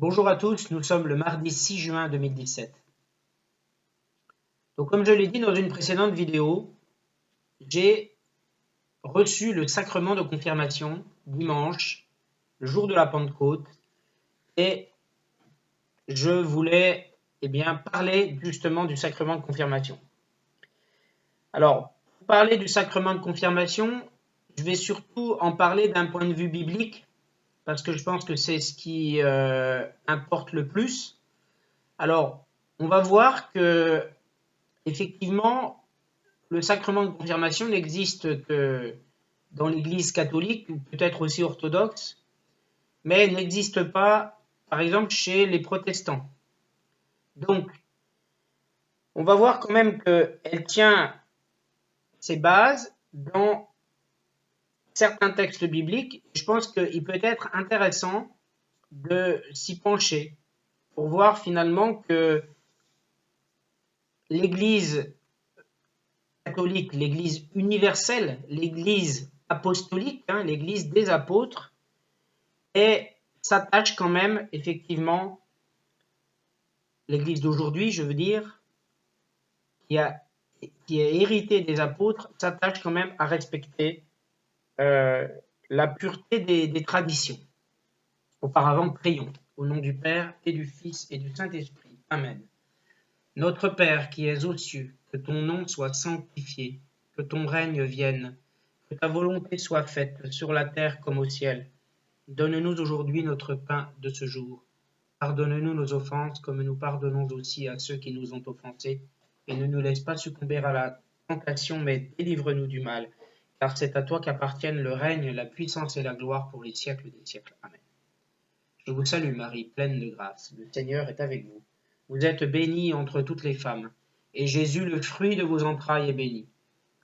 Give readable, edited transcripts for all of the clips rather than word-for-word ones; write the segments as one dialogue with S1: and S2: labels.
S1: Bonjour à tous, nous sommes le mardi 6 juin 2017. Donc comme je l'ai dit dans une précédente vidéo, j'ai reçu le sacrement de confirmation dimanche, le jour de la Pentecôte, et je voulais parler justement du sacrement de confirmation. Alors, pour parler du sacrement de confirmation, je vais surtout en parler d'un point de vue biblique, parce que je pense que c'est ce qui importe le plus. Alors, on va voir que effectivement, le sacrement de confirmation n'existe que dans l'Église catholique, ou peut-être aussi orthodoxe, mais n'existe pas, par exemple, chez les protestants. Donc, on va voir quand même qu'elle tient ses bases dans certains textes bibliques. Je pense qu'il peut être intéressant de s'y pencher pour voir finalement que l'Église catholique, l'Église universelle, l'Église apostolique, l'Église des apôtres, et s'attache quand même effectivement, l'Église d'aujourd'hui, je veux dire, qui est héritée des apôtres, s'attache quand même à respecter la pureté des traditions. Auparavant, prions. Au nom du Père et du Fils et du Saint-Esprit. Amen. Notre Père qui es aux cieux, que ton nom soit sanctifié, que ton règne vienne, que ta volonté soit faite sur la terre comme au ciel. Donne-nous aujourd'hui notre pain de ce jour. Pardonne-nous nos offenses comme nous pardonnons aussi à ceux qui nous ont offensés. Et ne nous laisse pas succomber à la tentation, mais délivre-nous du mal. Car c'est à toi qu'appartiennent le règne, la puissance et la gloire pour les siècles des siècles. Amen. Je vous salue Marie, pleine de grâce. Le Seigneur est avec vous. Vous êtes bénie entre toutes les femmes, et Jésus, le fruit de vos entrailles, est béni.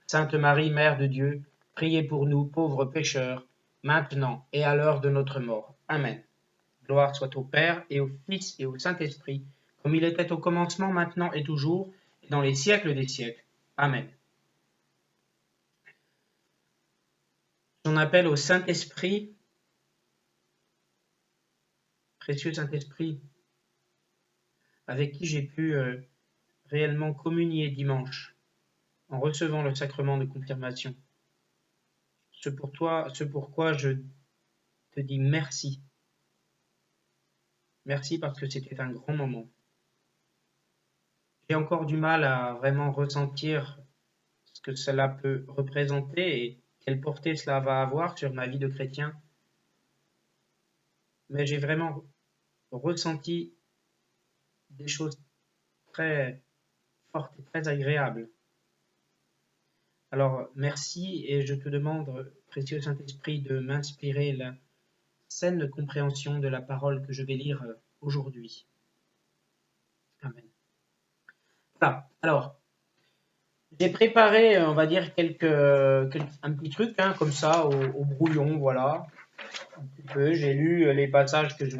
S1: Sainte Marie, Mère de Dieu, priez pour nous, pauvres pécheurs, maintenant et à l'heure de notre mort. Amen. Gloire soit au Père, et au Fils, et au Saint-Esprit, comme il était au commencement, maintenant et toujours, et dans les siècles des siècles. Amen. J'en appelle au Saint-Esprit, précieux Saint-Esprit, avec qui j'ai pu réellement communier dimanche, en recevant le sacrement de confirmation. Ce pourquoi je te dis merci. Merci parce que c'était un grand moment. J'ai encore du mal à vraiment ressentir ce que cela peut représenter et quelle portée cela va avoir sur ma vie de chrétien. Mais j'ai vraiment ressenti des choses très fortes et très agréables. Alors, merci et je te demande, précieux Saint-Esprit, de m'inspirer la saine compréhension de la parole que je vais lire aujourd'hui. Amen. Voilà. Alors, j'ai préparé, on va dire, un petit truc, comme ça, au brouillon, voilà. Un petit peu. J'ai lu les passages que je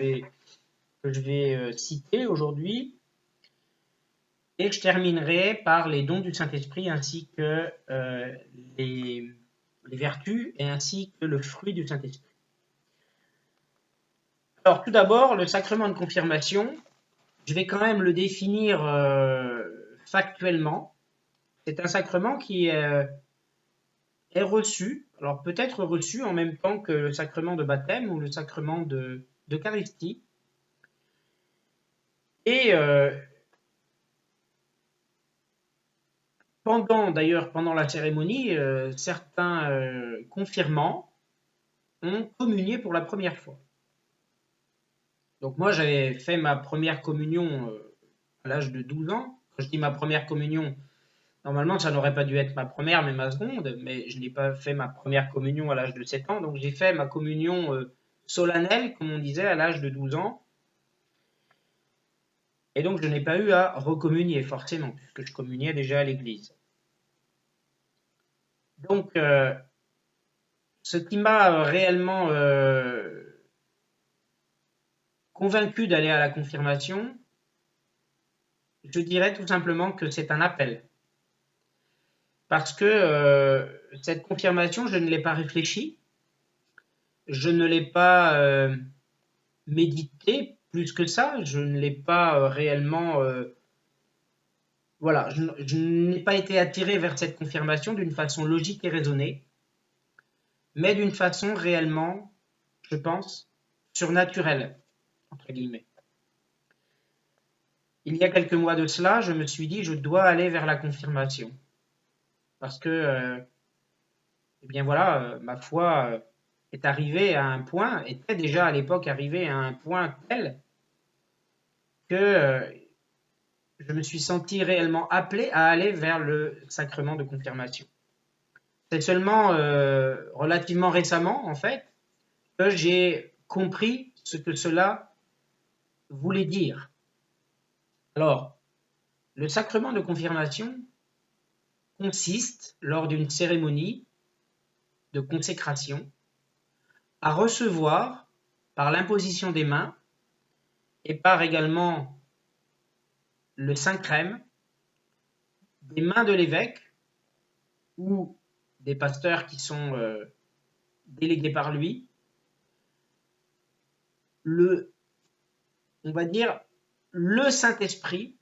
S1: vais citer aujourd'hui. Et je terminerai par les dons du Saint-Esprit ainsi que les vertus et ainsi que le fruit du Saint-Esprit. Alors, tout d'abord, le sacrement de confirmation, je vais quand même le définir factuellement. C'est un sacrement qui est reçu, alors peut-être reçu en même temps que le sacrement de baptême ou le sacrement d'Eucharistie. Et pendant la cérémonie, certains confirmants ont communié pour la première fois. Donc moi, j'avais fait ma première communion à l'âge de 12 ans. Quand je dis ma première communion, normalement, ça n'aurait pas dû être ma première, mais ma seconde. Mais je n'ai pas fait ma première communion à l'âge de 7 ans. Donc j'ai fait ma communion solennelle, comme on disait, à l'âge de 12 ans. Et donc je n'ai pas eu à recommunier, forcément, puisque je communiais déjà à l'église. Donc, ce qui m'a réellement convaincu d'aller à la confirmation, je dirais tout simplement que c'est un appel. Parce que cette confirmation, je ne l'ai pas réfléchie, je ne l'ai pas méditée plus que ça. Je ne l'ai pas réellement... voilà, je n'ai pas été attiré vers cette confirmation d'une façon logique et raisonnée, mais d'une façon réellement, je pense, surnaturelle, entre guillemets. Il y a quelques mois de cela, je me suis dit, je dois aller vers la confirmation. Parce que, eh bien voilà, ma foi est arrivée à un point, était déjà à l'époque arrivée à un point tel que je me suis senti réellement appelé à aller vers le sacrement de confirmation. C'est seulement relativement récemment, en fait, que j'ai compris ce que cela voulait dire. Alors, le sacrement de confirmation consiste, lors d'une cérémonie de consécration, à recevoir, par l'imposition des mains et par également le Saint-Crème, des mains de l'évêque ou des pasteurs qui sont délégués par lui, on va dire, le Saint-Esprit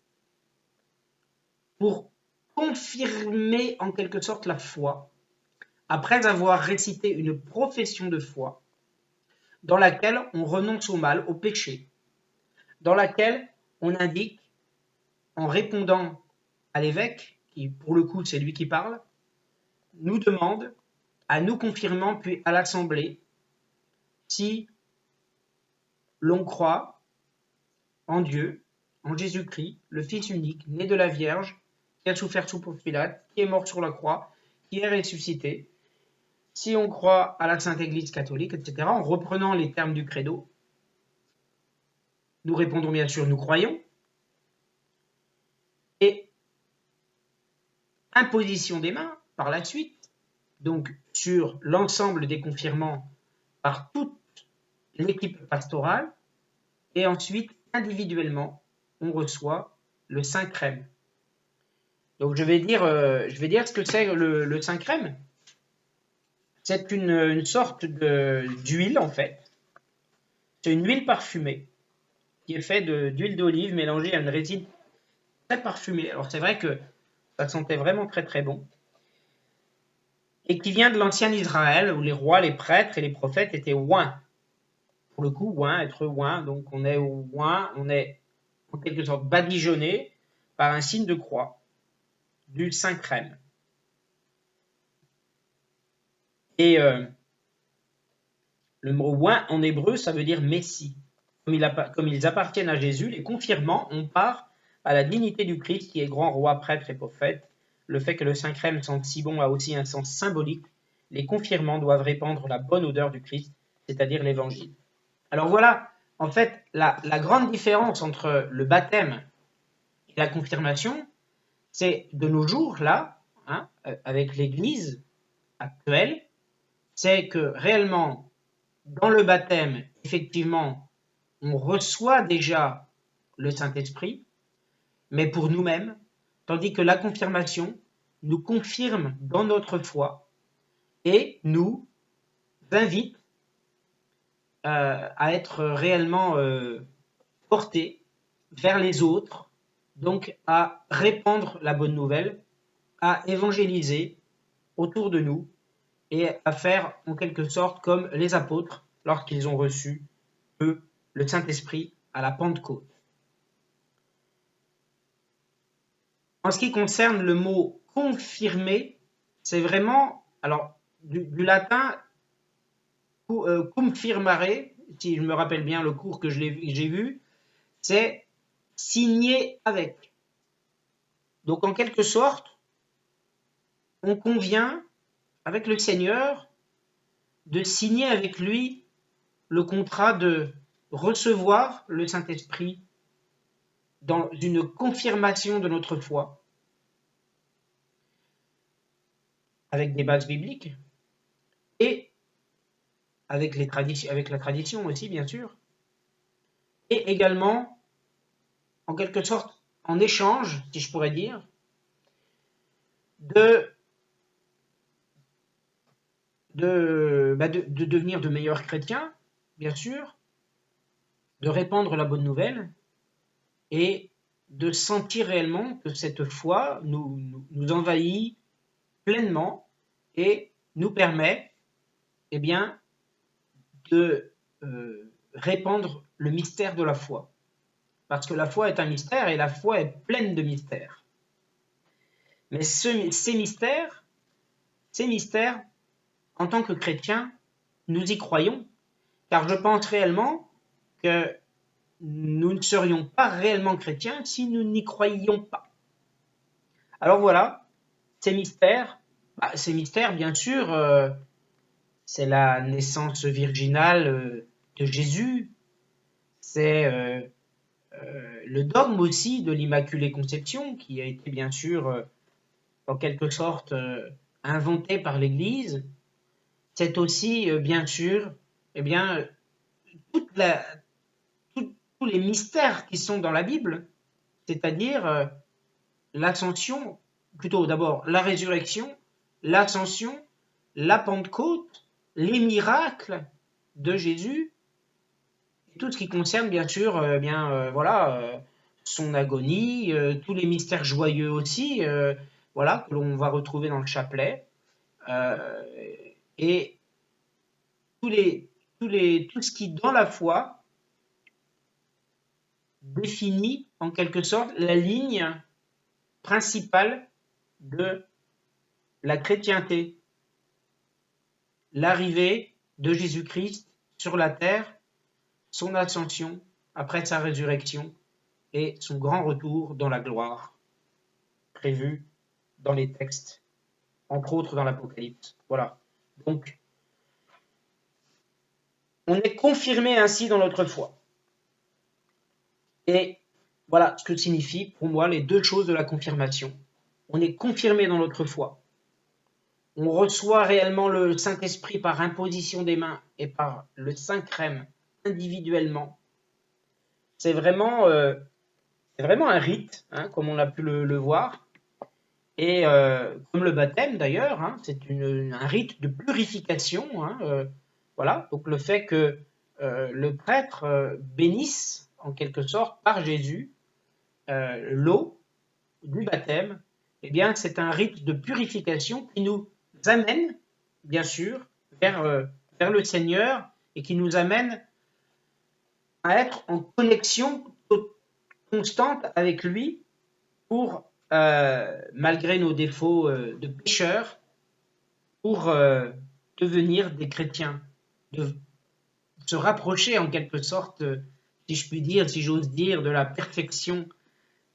S1: pour confirmer en quelque sorte la foi, après avoir récité une profession de foi, dans laquelle on renonce au mal, au péché, dans laquelle on indique, en répondant à l'évêque, qui pour le coup c'est lui qui parle, nous demande, à nous confirmant puis à l'Assemblée, si l'on croit en Dieu, en Jésus-Christ, le Fils unique, né de la Vierge, qui a souffert sous Ponce Pilate, qui est mort sur la croix, qui est ressuscité, si on croit à la Sainte Église catholique, etc., en reprenant les termes du credo, nous répondons bien sûr, nous croyons, et imposition des mains par la suite, donc sur l'ensemble des confirmants par toute l'équipe pastorale, et ensuite individuellement, on reçoit le Saint-Crème. Donc je vais dire ce que c'est le Saint-Crème. C'est une sorte d'huile en fait. C'est une huile parfumée qui est faite d'huile d'olive mélangée à une résine très parfumée. Alors c'est vrai que ça sentait vraiment très très bon. Et qui vient de l'ancien Israël où les rois, les prêtres et les prophètes étaient oints. Pour le coup, oint, être oint, donc on est oint, on est en quelque sorte badigeonné par un signe de croix du Saint-Crème. Et le mot oint en hébreu, ça veut dire Messie. Comme ils appartiennent à Jésus, les confirmants, on part à la dignité du Christ qui est grand roi, prêtre et prophète. Le fait que le Saint-Crème sente si bon a aussi un sens symbolique. Les confirmants doivent répandre la bonne odeur du Christ, c'est-à-dire l'Évangile. Alors voilà, en fait, la grande différence entre le baptême et la confirmation, c'est de nos jours, là, hein, avec l'Église actuelle, c'est que réellement, dans le baptême, effectivement, on reçoit déjà le Saint-Esprit, mais pour nous-mêmes, tandis que la confirmation nous confirme dans notre foi et nous invite à être réellement portés vers les autres, donc à répandre la bonne nouvelle, à évangéliser autour de nous et à faire en quelque sorte comme les apôtres lorsqu'ils ont reçu, eux, le Saint-Esprit à la Pentecôte. En ce qui concerne le mot confirmer, c'est vraiment, alors du latin confirmare, si je me rappelle bien le cours que j'ai vu, c'est signer avec. Donc en quelque sorte, on convient avec le Seigneur de signer avec lui le contrat de recevoir le Saint-Esprit dans une confirmation de notre foi, avec des bases bibliques, et avec la tradition aussi, bien sûr, et également, en quelque sorte, en échange, si je pourrais dire, de devenir de meilleurs chrétiens, bien sûr, de répandre la bonne nouvelle et de sentir réellement que cette foi nous envahit pleinement et nous permet eh bien, de répandre le mystère de la foi. Parce que la foi est un mystère et la foi est pleine de mystères. Mais ces mystères, en tant que chrétiens, nous y croyons, car je pense réellement que nous ne serions pas réellement chrétiens si nous n'y croyions pas. Alors voilà, ces mystères, bien sûr, c'est la naissance virginale de Jésus, c'est le dogme aussi de l'Immaculée Conception, qui a été bien sûr, en quelque sorte, inventé par l'Église. C'est aussi, bien sûr, eh bien, tous les mystères qui sont dans la Bible, c'est-à-dire l'ascension, plutôt d'abord la résurrection, l'ascension, la Pentecôte, les miracles de Jésus, tout ce qui concerne bien sûr son agonie, tous les mystères joyeux aussi, voilà, que l'on va retrouver dans le chapelet, et tout ce qui dans la foi définit en quelque sorte la ligne principale de la chrétienté, l'arrivée de Jésus-Christ sur la terre, son ascension après sa résurrection et son grand retour dans la gloire, prévu dans les textes, entre autres dans l'Apocalypse. Voilà. Donc, on est confirmé ainsi dans notre foi. Et voilà ce que signifie pour moi les deux choses de la confirmation. On est confirmé dans notre foi. On reçoit réellement le Saint-Esprit par imposition des mains et par le Saint-Crème individuellement. C'est vraiment un rite, hein, comme on a pu le voir. Et comme le baptême d'ailleurs, hein, c'est un rite de purification. Hein, voilà, donc le fait que le prêtre bénisse en quelque sorte par Jésus l'eau du baptême, eh bien c'est un rite de purification qui nous amène bien sûr vers le Seigneur et qui nous amène à être en connexion constante avec lui pour, malgré nos défauts de pécheurs, pour devenir des chrétiens, de se rapprocher en quelque sorte, si je puis dire, si j'ose dire, de la perfection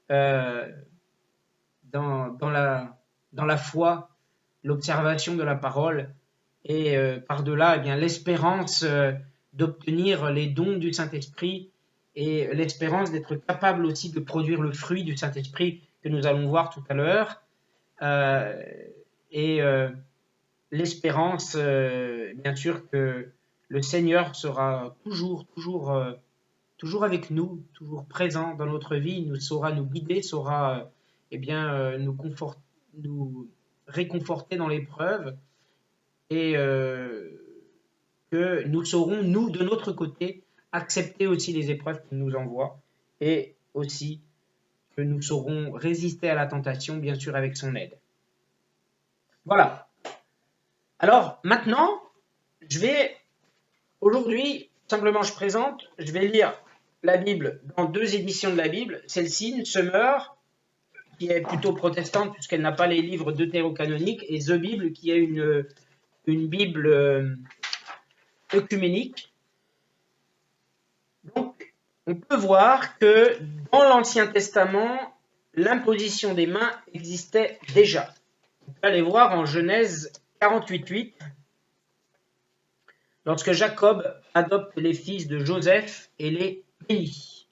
S1: dans la foi, l'observation de la parole et par-delà, eh bien, l'espérance d'obtenir les dons du Saint-Esprit et l'espérance d'être capable aussi de produire le fruit du Saint-Esprit que nous allons voir tout à l'heure, et l'espérance, bien sûr, que le Seigneur sera toujours avec nous, toujours présent dans notre vie, nous saura nous guider, saura nous réconforter dans l'épreuve, et que nous saurons, nous, de notre côté, accepter aussi les épreuves qu'il nous envoie, et aussi que nous saurons résister à la tentation, bien sûr, avec son aide. Voilà. Alors, maintenant, aujourd'hui, simplement je vais lire la Bible dans 2 éditions de la Bible, celle-ci, une Summer, qui est plutôt protestante puisqu'elle n'a pas les livres deutérocanoniques, et The Bible, qui est une Bible œcuménique. Donc, on peut voir que dans l'Ancien Testament, l'imposition des mains existait déjà. On peut aller voir en Genèse 48:8, lorsque Jacob adopte les fils de Joseph et les bénit.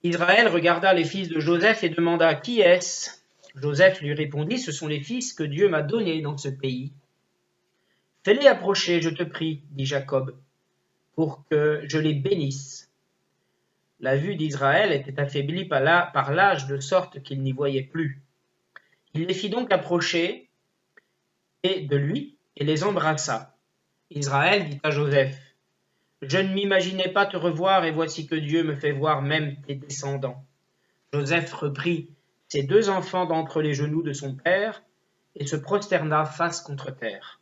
S1: Israël regarda les fils de Joseph et demanda « Qui est-ce » Joseph lui répondit « Ce sont les fils que Dieu m'a donnés dans ce pays. »« Fais-les approcher, je te prie, dit Jacob, pour que je les bénisse. » La vue d'Israël était affaiblie par l'âge, de sorte qu'il n'y voyait plus. Il les fit donc approcher de lui et les embrassa. Israël dit à Joseph Je ne m'imaginais pas te revoir, et voici que Dieu me fait voir même tes descendants. Joseph reprit ses 2 enfants d'entre les genoux de son père, et se prosterna face contre terre.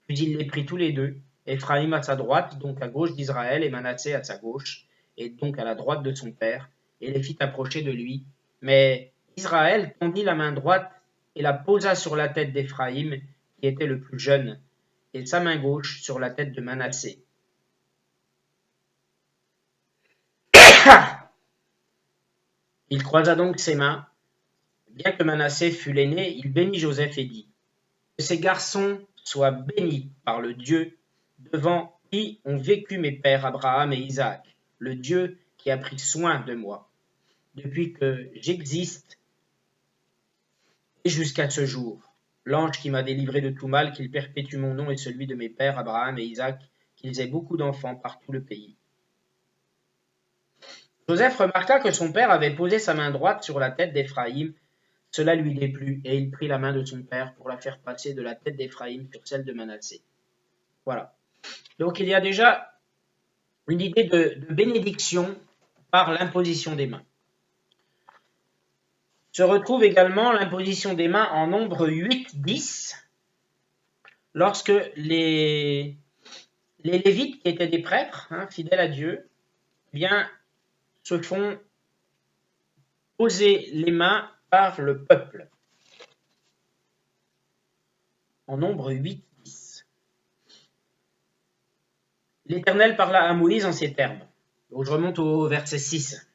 S1: Puis il les prit tous les 2, Éphraïm à sa droite, donc à gauche d'Israël, et Manassé à sa gauche, et donc à la droite de son père, et les fit approcher de lui. Mais Israël tendit la main droite et la posa sur la tête d'Éphraïm, qui était le plus jeune, et sa main gauche sur la tête de Manassé. Il croisa donc ses mains. Bien que Manassé fût l'aîné, il bénit Joseph et dit: Que ces garçons soient bénis par le Dieu devant qui ont vécu mes pères Abraham et Isaac, le Dieu qui a pris soin de moi, depuis que j'existe et jusqu'à ce jour. L'ange qui m'a délivré de tout mal, qu'il perpétue mon nom et celui de mes pères Abraham et Isaac, qu'ils aient beaucoup d'enfants par tout le pays. Joseph remarqua que son père avait posé sa main droite sur la tête d'Éphraïm. Cela lui déplut, et il prit la main de son père pour la faire passer de la tête d'Éphraïm sur celle de Manassé. Voilà. Donc il y a déjà une idée de bénédiction par l'imposition des mains. Se retrouve également l'imposition des mains en nombre 8-10, lorsque les Lévites, qui étaient des prêtres, fidèles à Dieu, bien, se font poser les mains par le peuple. En nombre 8-10. L'Éternel parla à Moïse en ces termes. Donc je remonte au verset 6.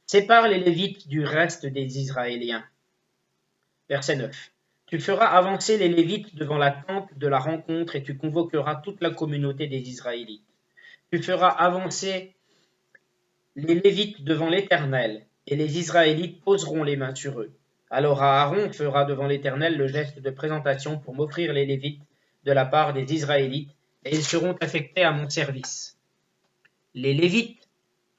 S1: Sépare les Lévites du reste des Israéliens. Verset 9. Tu feras avancer les Lévites devant la tente de la rencontre et tu convoqueras toute la communauté des Israélites. Tu feras avancer les Lévites devant l'Éternel et les Israélites poseront les mains sur eux. Alors Aaron fera devant l'Éternel le geste de présentation pour m'offrir les Lévites de la part des Israélites et ils seront affectés à mon service. Les Lévites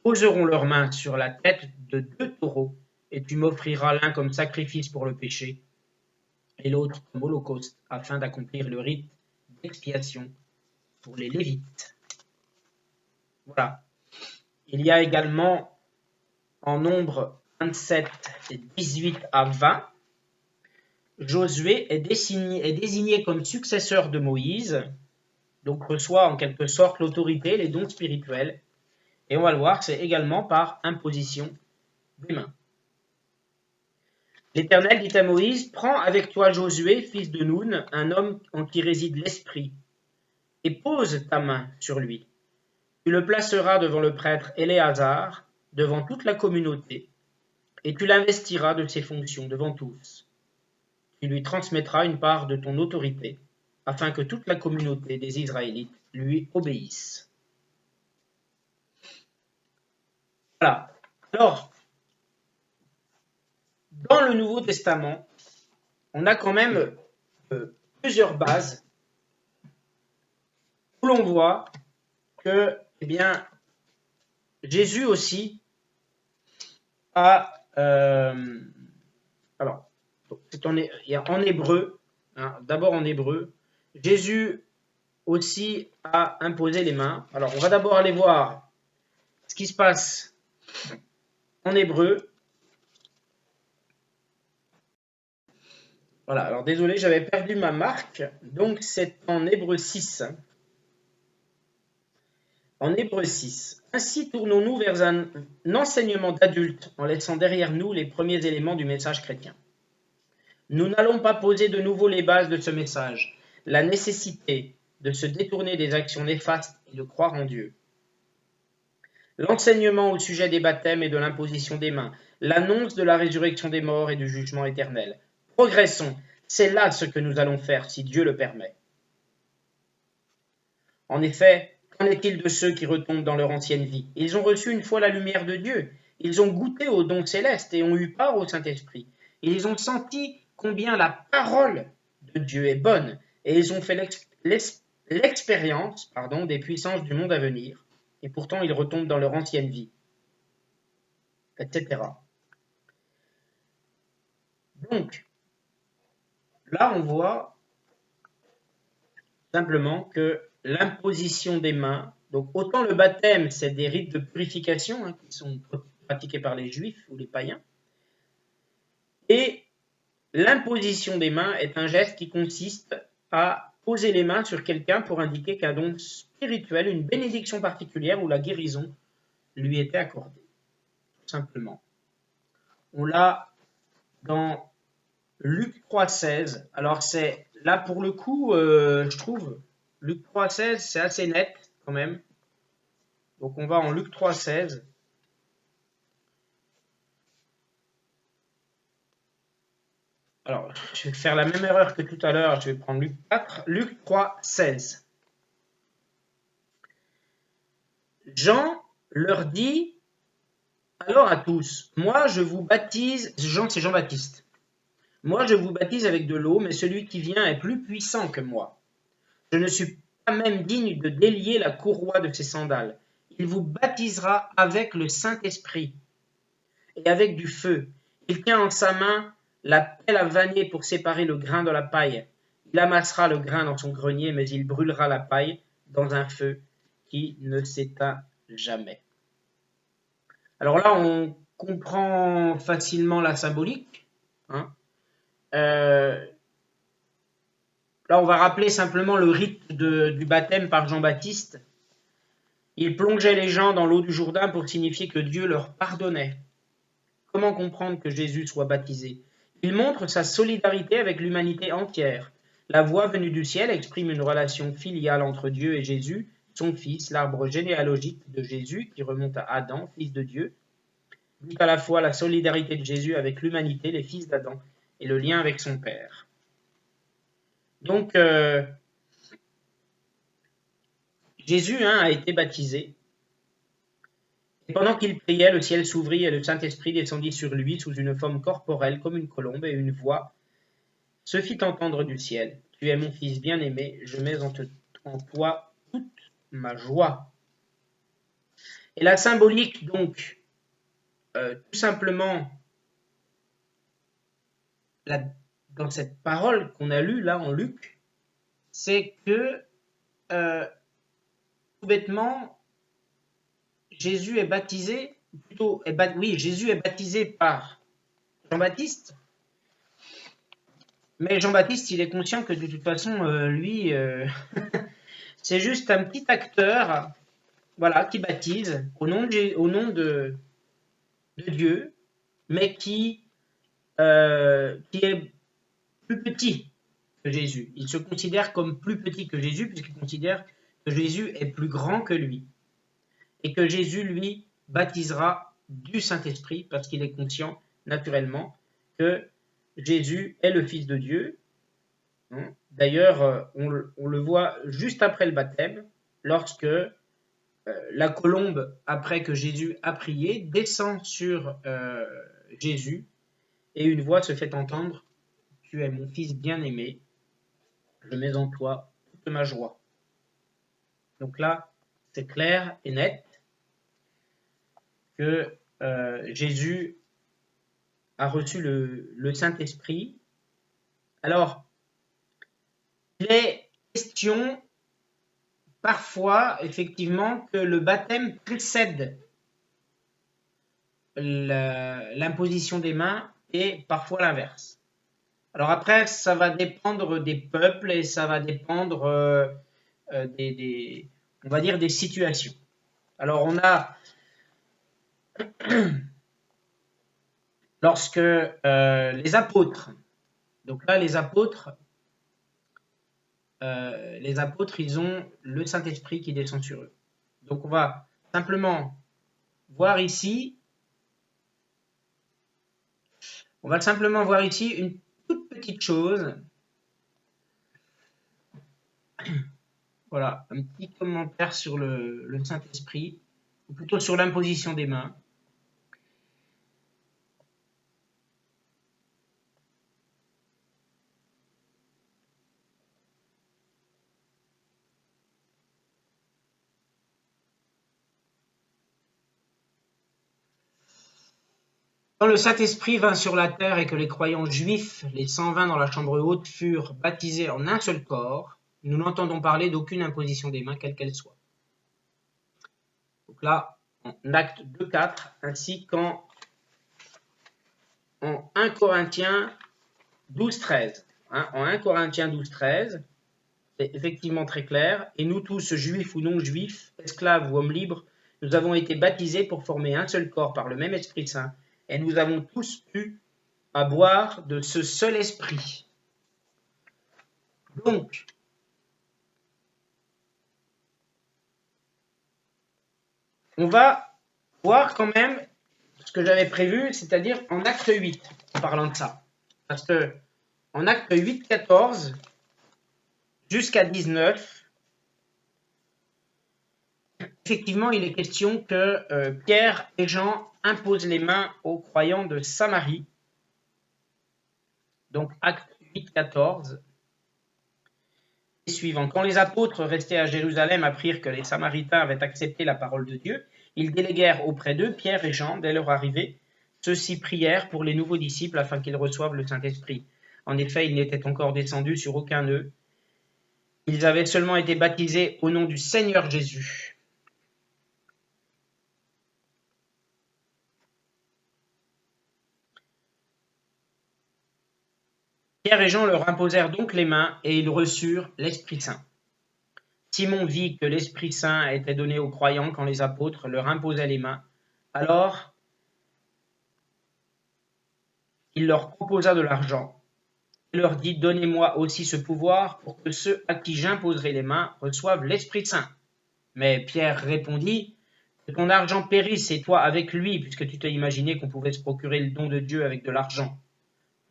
S1: poseront leurs mains sur la tête de 2 taureaux, et tu m'offriras l'un comme sacrifice pour le péché, et l'autre comme holocauste, afin d'accomplir le rite d'expiation pour les Lévites. Voilà. Il y a également en nombre 27 et 18 à 20, Josué est désigné comme successeur de Moïse, donc reçoit en quelque sorte l'autorité, les dons spirituels. Et on va le voir, c'est également par imposition des mains. L'Éternel dit à Moïse: Prends avec toi Josué, fils de Nun, un homme en qui réside l'Esprit, et pose ta main sur lui. Tu le placeras devant le prêtre Éléazar, devant toute la communauté, et tu l'investiras de ses fonctions devant tous. Tu lui transmettras une part de ton autorité, afin que toute la communauté des Israélites lui obéisse. Voilà. Alors, dans le Nouveau Testament, on a quand même plusieurs bases où l'on voit que, eh bien, Jésus aussi a, alors, c'est en hébreu, d'abord en hébreu, Jésus aussi a imposé les mains. Alors, on va d'abord aller voir ce qui se passe en hébreu. Voilà, alors désolé, j'avais perdu ma marque. Donc, c'est en Hébreu 6. En Hébreu 6. Ainsi tournons-nous vers un enseignement d'adulte en laissant derrière nous les premiers éléments du message chrétien. Nous n'allons pas poser de nouveau les bases de ce message, la nécessité de se détourner des actions néfastes et de croire en Dieu. L'enseignement au sujet des baptêmes et de l'imposition des mains, l'annonce de la résurrection des morts et du jugement éternel. Progressons, c'est là ce que nous allons faire si Dieu le permet. En effet, qu'en est-il de ceux qui retombent dans leur ancienne vie? Ils ont reçu une fois la lumière de Dieu, ils ont goûté aux dons célestes et ont eu part au Saint-Esprit. Ils ont senti combien la parole de Dieu est bonne et ils ont fait l'expérience des puissances du monde à venir. Et pourtant ils retombent dans leur ancienne vie, etc. Donc, là on voit simplement que l'imposition des mains. Donc autant le baptême, c'est des rites de purification hein, qui sont pratiqués par les juifs ou les païens. Et l'imposition des mains est un geste qui consiste à poser les mains sur quelqu'un pour indiquer qu'un don spirituel, une bénédiction particulière ou la guérison lui était accordée. Tout simplement. On l'a dans Luc 3,16. Alors c'est là pour le coup, je trouve, Luc 3,16, c'est assez net quand même. Donc on va en Luc 3,16. Alors, je vais faire la même erreur que tout à l'heure. Je vais prendre Luc 4. Luc 3,16. Jean leur dit alors à tous, moi je vous baptise, Jean c'est Jean-Baptiste. Moi je vous baptise avec de l'eau, mais celui qui vient est plus puissant que moi. Je ne suis pas même digne de délier la courroie de ses sandales. Il vous baptisera avec le Saint-Esprit et avec du feu. Il tient en sa main la pelle à vanner pour séparer le grain de la paille. Il amassera le grain dans son grenier, mais il brûlera la paille dans un feu qui ne s'éteint jamais. Alors là, on comprend facilement la symbolique. Hein. Là, on va rappeler simplement le rite du baptême par Jean-Baptiste. Il plongeait les gens dans l'eau du Jourdain pour signifier que Dieu leur pardonnait. Comment comprendre que Jésus soit baptisé? Il montre sa solidarité avec l'humanité entière. La voix venue du ciel exprime une relation filiale entre Dieu et Jésus, son fils, l'arbre généalogique de Jésus qui remonte à Adam, fils de Dieu, dit à la fois la solidarité de Jésus avec l'humanité, les fils d'Adam, et le lien avec son Père. Donc, Jésus a été baptisé. Et pendant qu'il priait, le ciel s'ouvrit et le Saint-Esprit descendit sur lui sous une forme corporelle comme une colombe, et une voix se fit entendre du ciel. Tu es mon fils bien-aimé, je mets en toi toute ma joie. Et la symbolique, donc, tout simplement, dans cette parole qu'on a lue là en Luc, c'est que tout bêtement, Jésus est baptisé, Jésus est baptisé par Jean-Baptiste, mais Jean-Baptiste, il est conscient que de toute façon, lui, c'est juste un petit acteur, voilà, qui baptise au nom de Dieu, mais qui est plus petit que Jésus. Il se considère comme plus petit que Jésus, puisqu'il considère que Jésus est plus grand que lui. Et que Jésus, lui, baptisera du Saint-Esprit, parce qu'il est conscient, naturellement, que Jésus est le Fils de Dieu. D'ailleurs, on le voit juste après le baptême, lorsque la colombe, après que Jésus a prié, descend sur Jésus, et une voix se fait entendre, « Tu es mon Fils bien-aimé, je mets en toi toute ma joie. » Donc là, c'est clair et net que Jésus a reçu le Saint-Esprit. Alors, il est question parfois, effectivement, que le baptême précède l'imposition des mains et parfois l'inverse. Alors après, ça va dépendre des peuples et ça va dépendre on va dire des situations. Alors on a lorsque les apôtres, donc là les apôtres, ils ont le Saint-Esprit qui descend sur eux. Donc on va simplement voir ici, une toute petite chose. Voilà, un petit commentaire sur le Saint-Esprit, ou plutôt sur l'imposition des mains. Quand le Saint-Esprit vint sur la terre et que les croyants juifs, les 120 dans la chambre haute, furent baptisés en un seul corps, Nous n'entendons parler d'aucune imposition des mains, quelle qu'elle soit. Donc là, en Actes 2.4, ainsi qu'en 1 Corinthiens 12.13. En 1 Corinthiens 12.13, c'est effectivement très clair. Et nous tous, juifs ou non juifs, esclaves ou hommes libres, nous avons été baptisés pour former un seul corps par le même Esprit Saint. Et nous avons tous pu à boire de ce seul esprit. Donc, on va voir quand même ce que j'avais prévu, c'est-à-dire en acte 8, en parlant de ça. Parce que en acte 8, 14, jusqu'à 19, effectivement, il est question que Pierre et Jean imposent les mains aux croyants de Samarie. Donc, acte 8, 14. Et suivant. Quand les apôtres restés à Jérusalem apprirent que les Samaritains avaient accepté la parole de Dieu, ils déléguèrent auprès d'eux Pierre et Jean dès leur arrivée. Ceux-ci prièrent pour les nouveaux disciples afin qu'ils reçoivent le Saint-Esprit. En effet, il n'était encore descendu sur aucun d'eux. Ils avaient seulement été baptisés au nom du Seigneur Jésus. Pierre et Jean leur imposèrent donc les mains et ils reçurent l'Esprit Saint. Simon vit que l'Esprit Saint était donné aux croyants quand les apôtres leur imposaient les mains. Alors, il leur proposa de l'argent. Il leur dit, donnez-moi aussi ce pouvoir pour que ceux à qui j'imposerai les mains reçoivent l'Esprit Saint. Mais Pierre répondit, que ton argent périsse et toi avec lui, puisque tu t'es imaginé qu'on pouvait se procurer le don de Dieu avec de l'argent.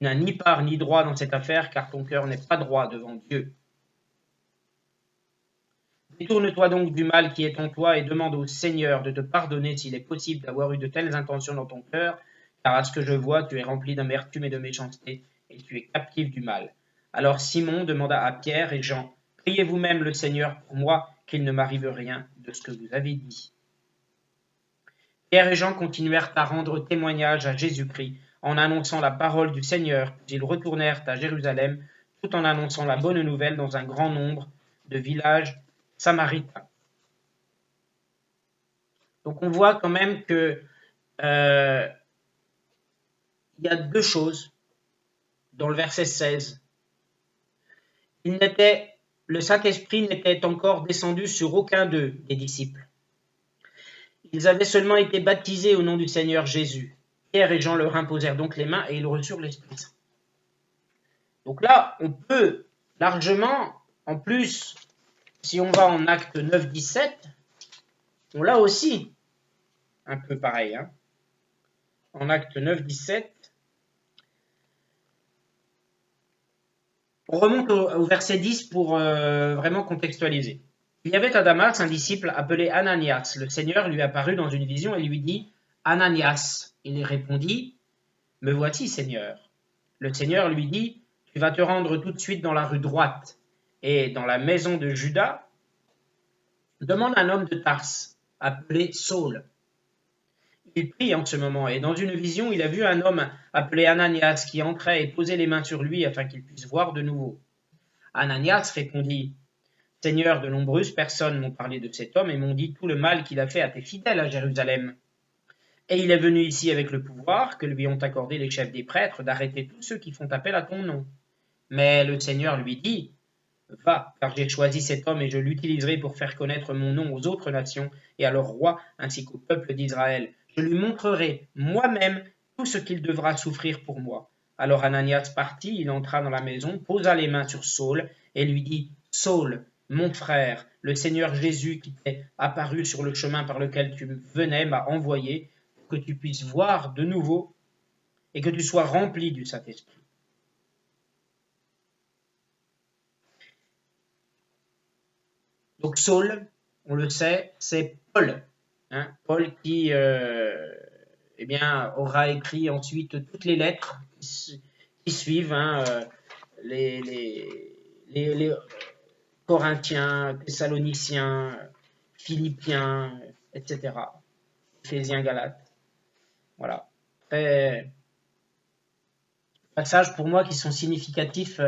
S1: Tu n'as ni part ni droit dans cette affaire, car ton cœur n'est pas droit devant Dieu. Détourne-toi donc du mal qui est en toi et demande au Seigneur de te pardonner s'il est possible d'avoir eu de telles intentions dans ton cœur, car à ce que je vois, tu es rempli d'amertume et de méchanceté, et tu es captif du mal. Alors Simon demanda à Pierre et Jean, priez vous-même le Seigneur pour moi, qu'il ne m'arrive rien de ce que vous avez dit. Pierre et Jean continuèrent à rendre témoignage à Jésus-Christ, en annonçant la parole du Seigneur, puis ils retournèrent à Jérusalem, tout en annonçant la bonne nouvelle dans un grand nombre de villages samaritains. Donc on voit quand même que il y a deux choses dans le verset 16. Le Saint-Esprit n'était encore descendu sur aucun d'eux, des disciples. Ils avaient seulement été baptisés au nom du Seigneur Jésus. Pierre et Jean leur imposèrent donc les mains et ils reçurent l'Esprit Saint. Donc là, on peut largement, en plus, si on va en acte 9, 17, on l'a aussi un peu pareil. En acte 9, 17, on remonte au verset 10 pour vraiment contextualiser. Il y avait à Damas un disciple appelé Ananias. Le Seigneur lui apparut dans une vision et lui dit « Ananias ». Il répondit « Me voici, Seigneur ». Le Seigneur lui dit « Tu vas te rendre tout de suite dans la rue droite et dans la maison de Judas, demande un homme de Tarse appelé Saul. » Il prie en ce moment et dans une vision, il a vu un homme appelé Ananias qui entrait et posait les mains sur lui afin qu'il puisse voir de nouveau. Ananias répondit « Seigneur, de nombreuses personnes m'ont parlé de cet homme et m'ont dit tout le mal qu'il a fait à tes fidèles à Jérusalem. Et il est venu ici avec le pouvoir que lui ont accordé les chefs des prêtres d'arrêter tous ceux qui font appel à ton nom. Mais le Seigneur lui dit « Va, car j'ai choisi cet homme et je l'utiliserai pour faire connaître mon nom aux autres nations et à leurs rois ainsi qu'au peuple d'Israël. Je lui montrerai moi-même tout ce qu'il devra souffrir pour moi. » Alors Ananias partit, il entra dans la maison, posa les mains sur Saul et lui dit « Saul, mon frère, le Seigneur Jésus qui t'est apparu sur le chemin par lequel tu venais m'a envoyé pour que tu puisses voir de nouveau et que tu sois rempli du Saint-Esprit. » Donc Saul, on le sait, c'est Paul. Paul qui aura écrit ensuite toutes les lettres qui suivent, les Corinthiens, Thessaloniciens, Philippiens, etc. Éphésiens, Galates. Voilà. Passages pour moi qui sont significatifs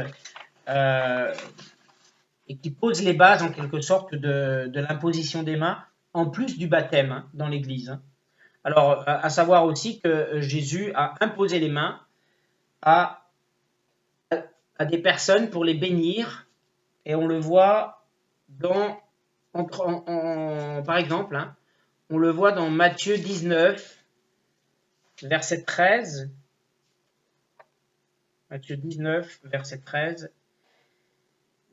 S1: et qui pose les bases en quelque sorte de l'imposition des mains, en plus du baptême hein, dans l'Église. Alors, à savoir aussi que Jésus a imposé les mains à des personnes pour les bénir, et on le voit par exemple, hein, on le voit dans Matthieu 19, verset 13. Matthieu 19, verset 13.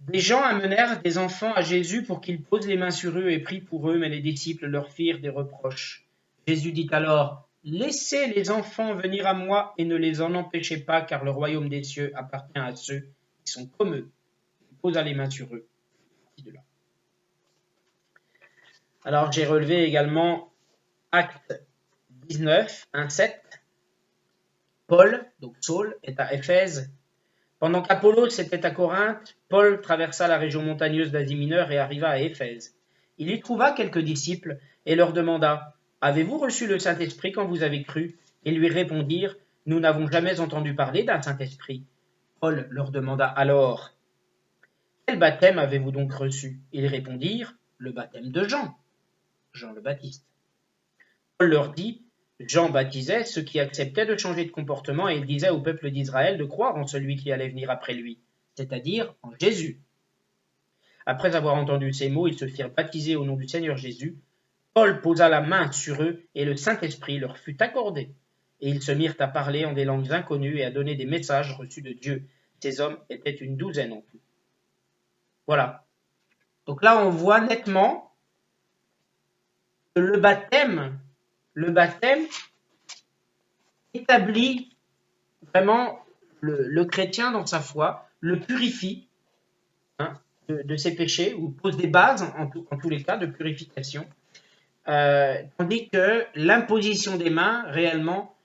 S1: Des gens amenèrent des enfants à Jésus pour qu'il pose les mains sur eux et prie pour eux, mais les disciples leur firent des reproches. Jésus dit alors, « Laissez les enfants venir à moi et ne les en empêchez pas, car le royaume des cieux appartient à ceux qui sont comme eux. » Il posa les mains sur eux. Alors j'ai relevé également Acte 19, 1, 7. Paul, donc Saul, est à Éphèse. Pendant qu'Apollos était à Corinthe, Paul traversa la région montagneuse d'Asie mineure et arriva à Éphèse. Il y trouva quelques disciples et leur demanda « Avez-vous reçu le Saint-Esprit quand vous avez cru ?» Ils lui répondirent « Nous n'avons jamais entendu parler d'un Saint-Esprit. » Paul leur demanda alors « Quel baptême avez-vous donc reçu ?» Ils répondirent « Le baptême de Jean, Jean le Baptiste. » Paul leur dit Jean baptisait ceux qui acceptaient de changer de comportement et il disait au peuple d'Israël de croire en celui qui allait venir après lui, c'est-à-dire en Jésus. Après avoir entendu ces mots, ils se firent baptiser au nom du Seigneur Jésus. Paul posa la main sur eux et le Saint-Esprit leur fut accordé. Et ils se mirent à parler en des langues inconnues et à donner des messages reçus de Dieu. Ces hommes étaient une douzaine en tout. Voilà. Donc là, on voit nettement que le baptême établit vraiment le chrétien dans sa foi, le purifie hein, de ses péchés, ou pose des bases, en tous les cas, de purification, tandis que l'imposition des mains, réellement,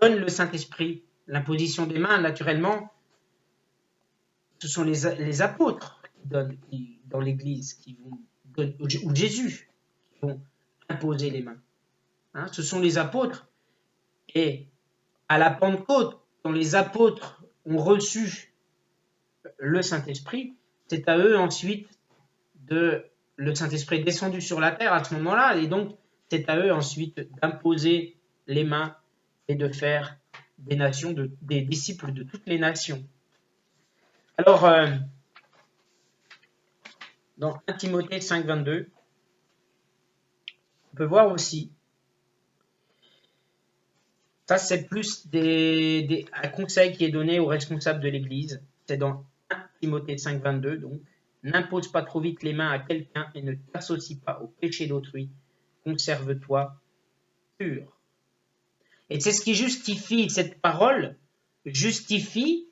S1: donne le Saint-Esprit. L'imposition des mains, naturellement, ce sont les apôtres qui dans l'Église, ou Jésus, qui vont imposer les mains. Hein, ce sont les apôtres. Et à la Pentecôte, quand les apôtres ont reçu le Saint-Esprit, c'est à eux ensuite le Saint-Esprit est descendu sur la terre à ce moment-là, et donc c'est à eux ensuite d'imposer les mains et de faire des disciples de toutes les nations. Alors, dans 1 Timothée 5, 22, on peut voir aussi, ça c'est plus un conseil qui est donné aux responsables de l'Église, c'est dans 1 Timothée 5, 22, donc, n'impose pas trop vite les mains à quelqu'un et ne t'associe pas au péché d'autrui, conserve-toi pur. Et c'est ce qui justifie, cette parole justifie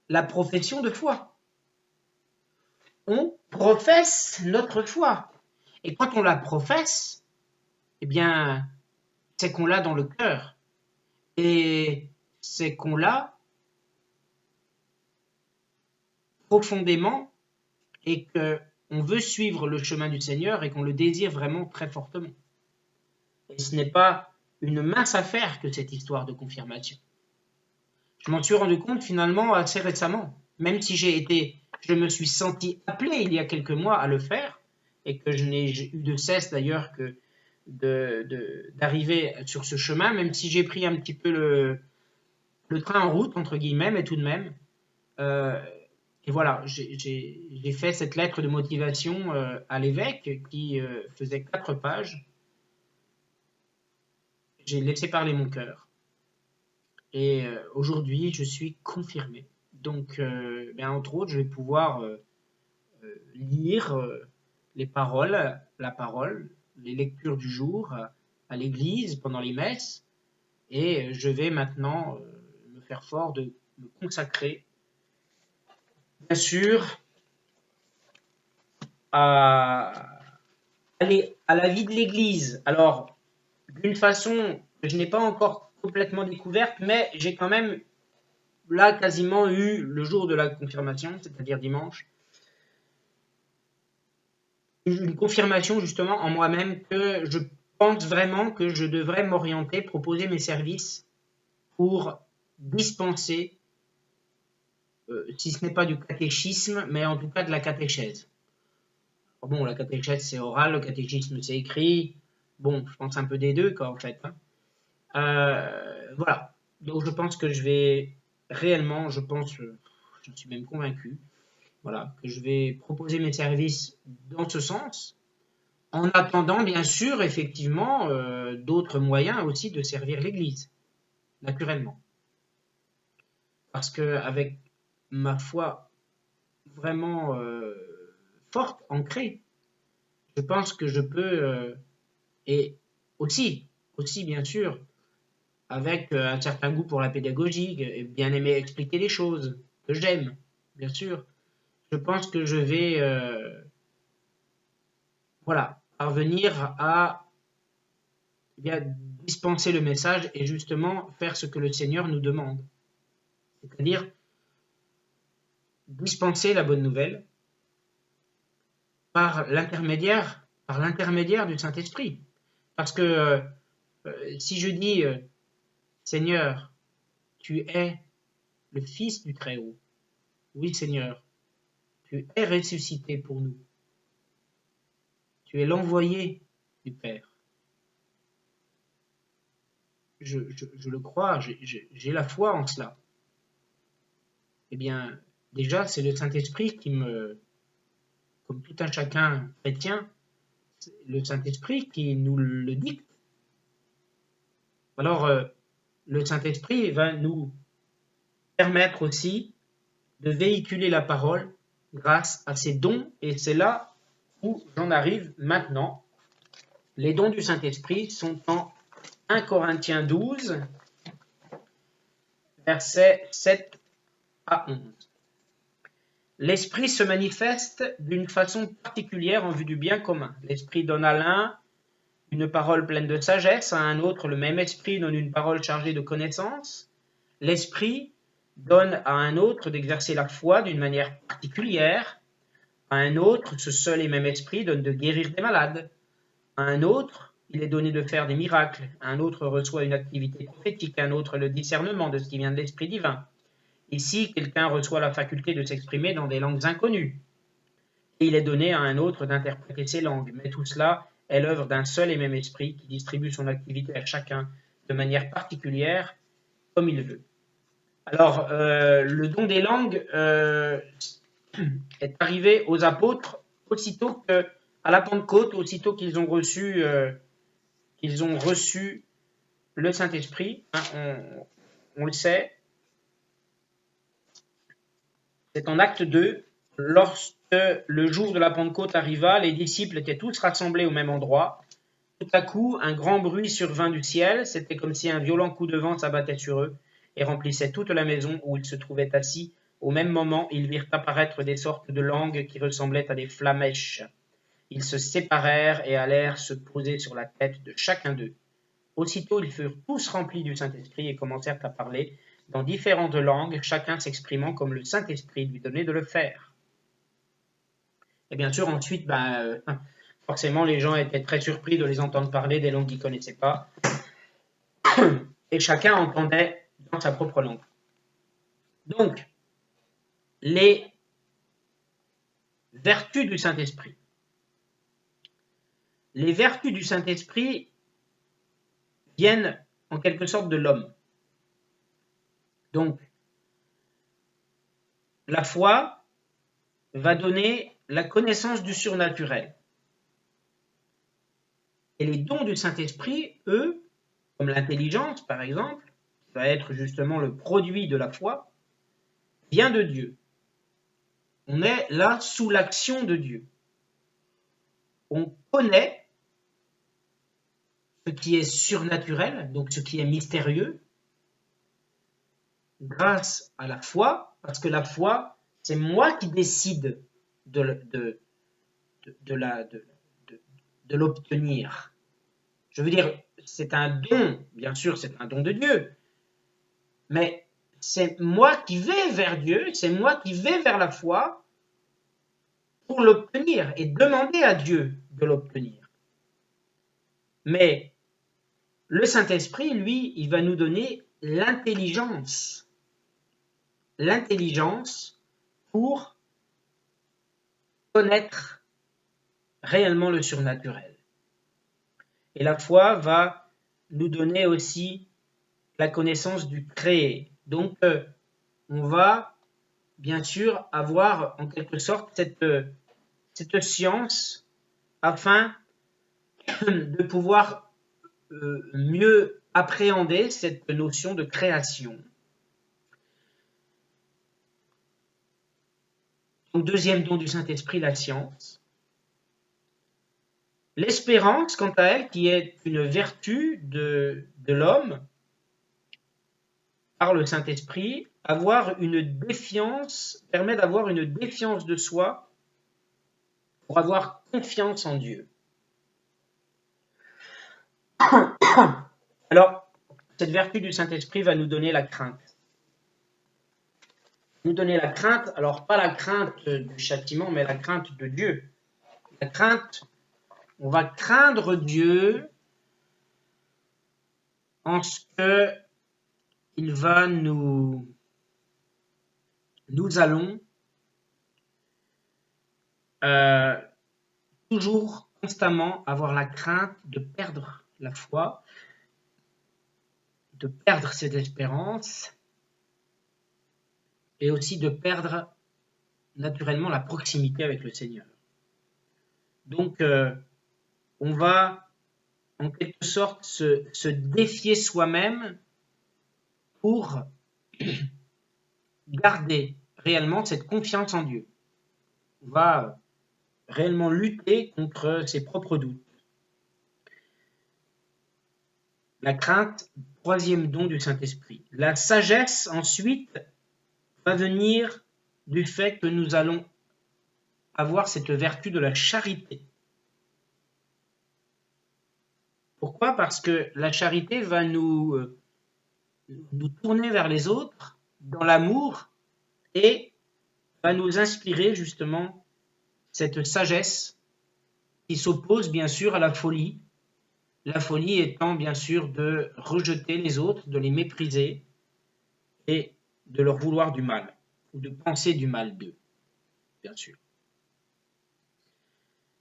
S1: la profession de foi. On professe notre foi. Et quand on la professe, eh bien, c'est qu'on l'a dans le cœur. Et c'est qu'on l'a profondément et qu'on veut suivre le chemin du Seigneur et qu'on le désire vraiment très fortement. Et ce n'est pas une mince affaire que cette histoire de confirmation. Je m'en suis rendu compte finalement assez récemment, même si je me suis senti appelé il y a quelques mois à le faire, et que je n'ai eu de cesse d'ailleurs que d'arriver sur ce chemin, même si j'ai pris un petit peu le train en route, entre guillemets, mais tout de même. Et voilà, j'ai fait cette lettre de motivation à l'évêque qui faisait 4 pages. J'ai laissé parler mon cœur. Et aujourd'hui, je suis confirmé. Donc, entre autres, je vais pouvoir lire la parole, les lectures du jour à l'église pendant les messes. Et je vais maintenant me faire fort de me consacrer, bien sûr, à la vie de l'église. Alors, d'une façon que je n'ai pas encore complètement découverte, mais j'ai quand même là quasiment eu le jour de la confirmation, c'est-à-dire dimanche, une confirmation justement en moi-même que je pense vraiment que je devrais m'orienter, proposer mes services pour dispenser si ce n'est pas du catéchisme, mais en tout cas de la catéchèse. Bon, la catéchèse c'est oral, le catéchisme c'est écrit. Bon, je pense un peu des deux, quoi, en fait. Hein. Voilà. Donc je pense que je vais réellement, je suis même convaincu, voilà, que je vais proposer mes services dans ce sens, en attendant bien sûr effectivement d'autres moyens aussi de servir l'Église, naturellement. Parce que avec ma foi vraiment forte, ancrée, je pense que je peux, et aussi bien sûr, avec un certain goût pour la pédagogie, et bien aimer expliquer les choses que j'aime, bien sûr. Je pense que je vais voilà, parvenir à eh bien, dispenser le message et justement faire ce que le Seigneur nous demande. C'est-à-dire dispenser la bonne nouvelle par l'intermédiaire du Saint-Esprit. Parce que si je dis Seigneur, tu es le Fils du Très-Haut. Oui, Seigneur, tu es ressuscité pour nous. Tu es l'envoyé du Père. Je le crois, j'ai la foi en cela. Eh bien, déjà, c'est le Saint-Esprit qui me, comme tout un chacun chrétien, le Saint-Esprit qui nous le dicte. Alors, le Saint-Esprit va nous permettre aussi de véhiculer la parole grâce à ses dons, et c'est là où j'en arrive maintenant. Les dons du Saint-Esprit sont en 1 Corinthiens 12, versets 7 à 11. L'Esprit se manifeste d'une façon particulière en vue du bien commun. L'Esprit donne à l'un une parole pleine de sagesse, à un autre le même Esprit donne une parole chargée de connaissance. L'Esprit donne à un autre d'exercer la foi d'une manière particulière. À un autre, ce seul et même Esprit donne de guérir des malades. À un autre, il est donné de faire des miracles. À un autre reçoit une activité prophétique. À un autre, le discernement de ce qui vient de l'Esprit divin. Ici, quelqu'un reçoit la faculté de s'exprimer dans des langues inconnues. Et il est donné à un autre d'interpréter ces langues. Mais tout cela est l'œuvre d'un seul et même Esprit qui distribue son activité à chacun de manière particulière, comme il veut. Alors, le don des langues est arrivé aux apôtres aussitôt que, à la Pentecôte, aussitôt qu'ils ont reçu le Saint-Esprit. Hein, on le sait. C'est en acte 2, lorsque le jour de la Pentecôte arriva, les disciples étaient tous rassemblés au même endroit. Tout à coup, un grand bruit survint du ciel, c'était comme si un violent coup de vent s'abattait sur eux et remplissait toute la maison où ils se trouvaient assis. Au même moment, ils virent apparaître des sortes de langues qui ressemblaient à des flammèches. Ils se séparèrent et allèrent se poser sur la tête de chacun d'eux. Aussitôt, ils furent tous remplis du Saint-Esprit et commencèrent à parler dans différentes langues, chacun s'exprimant comme le Saint-Esprit lui donnait de le faire. Et bien sûr, ensuite, forcément, les gens étaient très surpris de les entendre parler des langues qu'ils ne connaissaient pas. Et chacun entendait dans sa propre langue. Donc, les vertus du Saint-Esprit. Les vertus du Saint-Esprit viennent en quelque sorte de l'homme. Donc, la foi va donner la connaissance du surnaturel. Et les dons du Saint-Esprit, eux, comme l'intelligence par exemple, qui va être justement le produit de la foi, vient de Dieu. On est là sous l'action de Dieu. On connaît ce qui est surnaturel, donc ce qui est mystérieux, grâce à la foi, parce que la foi, c'est moi qui décide de l'obtenir. Je veux dire, c'est un don, bien sûr, c'est un don de Dieu, mais c'est moi qui vais vers Dieu, c'est moi qui vais vers la foi pour l'obtenir et demander à Dieu de l'obtenir. Mais le Saint-Esprit, lui, il va nous donner l'intelligence l'intelligence pour connaître réellement le surnaturel. Et la foi va nous donner aussi la connaissance du créé. Donc, on va bien sûr avoir en quelque sorte cette science afin de pouvoir mieux appréhender cette notion de création. Donc, deuxième don du Saint-Esprit, la science. L'espérance, quant à elle, qui est une vertu de l'homme, par le Saint-Esprit, permet d'avoir une défiance de soi pour avoir confiance en Dieu. Alors, cette vertu du Saint-Esprit va nous donner la crainte. Nous donner la crainte, alors pas la crainte du châtiment, mais la crainte de Dieu. La crainte, on va craindre Dieu en ce que il va nous allons toujours constamment avoir la crainte de perdre la foi, de perdre cette espérance et aussi de perdre naturellement la proximité avec le Seigneur. Donc, on va en quelque sorte se défier soi-même pour garder réellement cette confiance en Dieu. On va réellement lutter contre ses propres doutes. La crainte, troisième don du Saint-Esprit. La sagesse, ensuite, va venir du fait que nous allons avoir cette vertu de la charité. Pourquoi? Parce que la charité va nous tourner vers les autres dans l'amour et va nous inspirer justement cette sagesse qui s'oppose bien sûr à la folie. La folie étant bien sûr de rejeter les autres, de les mépriser et de leur vouloir du mal, ou de penser du mal d'eux, bien sûr.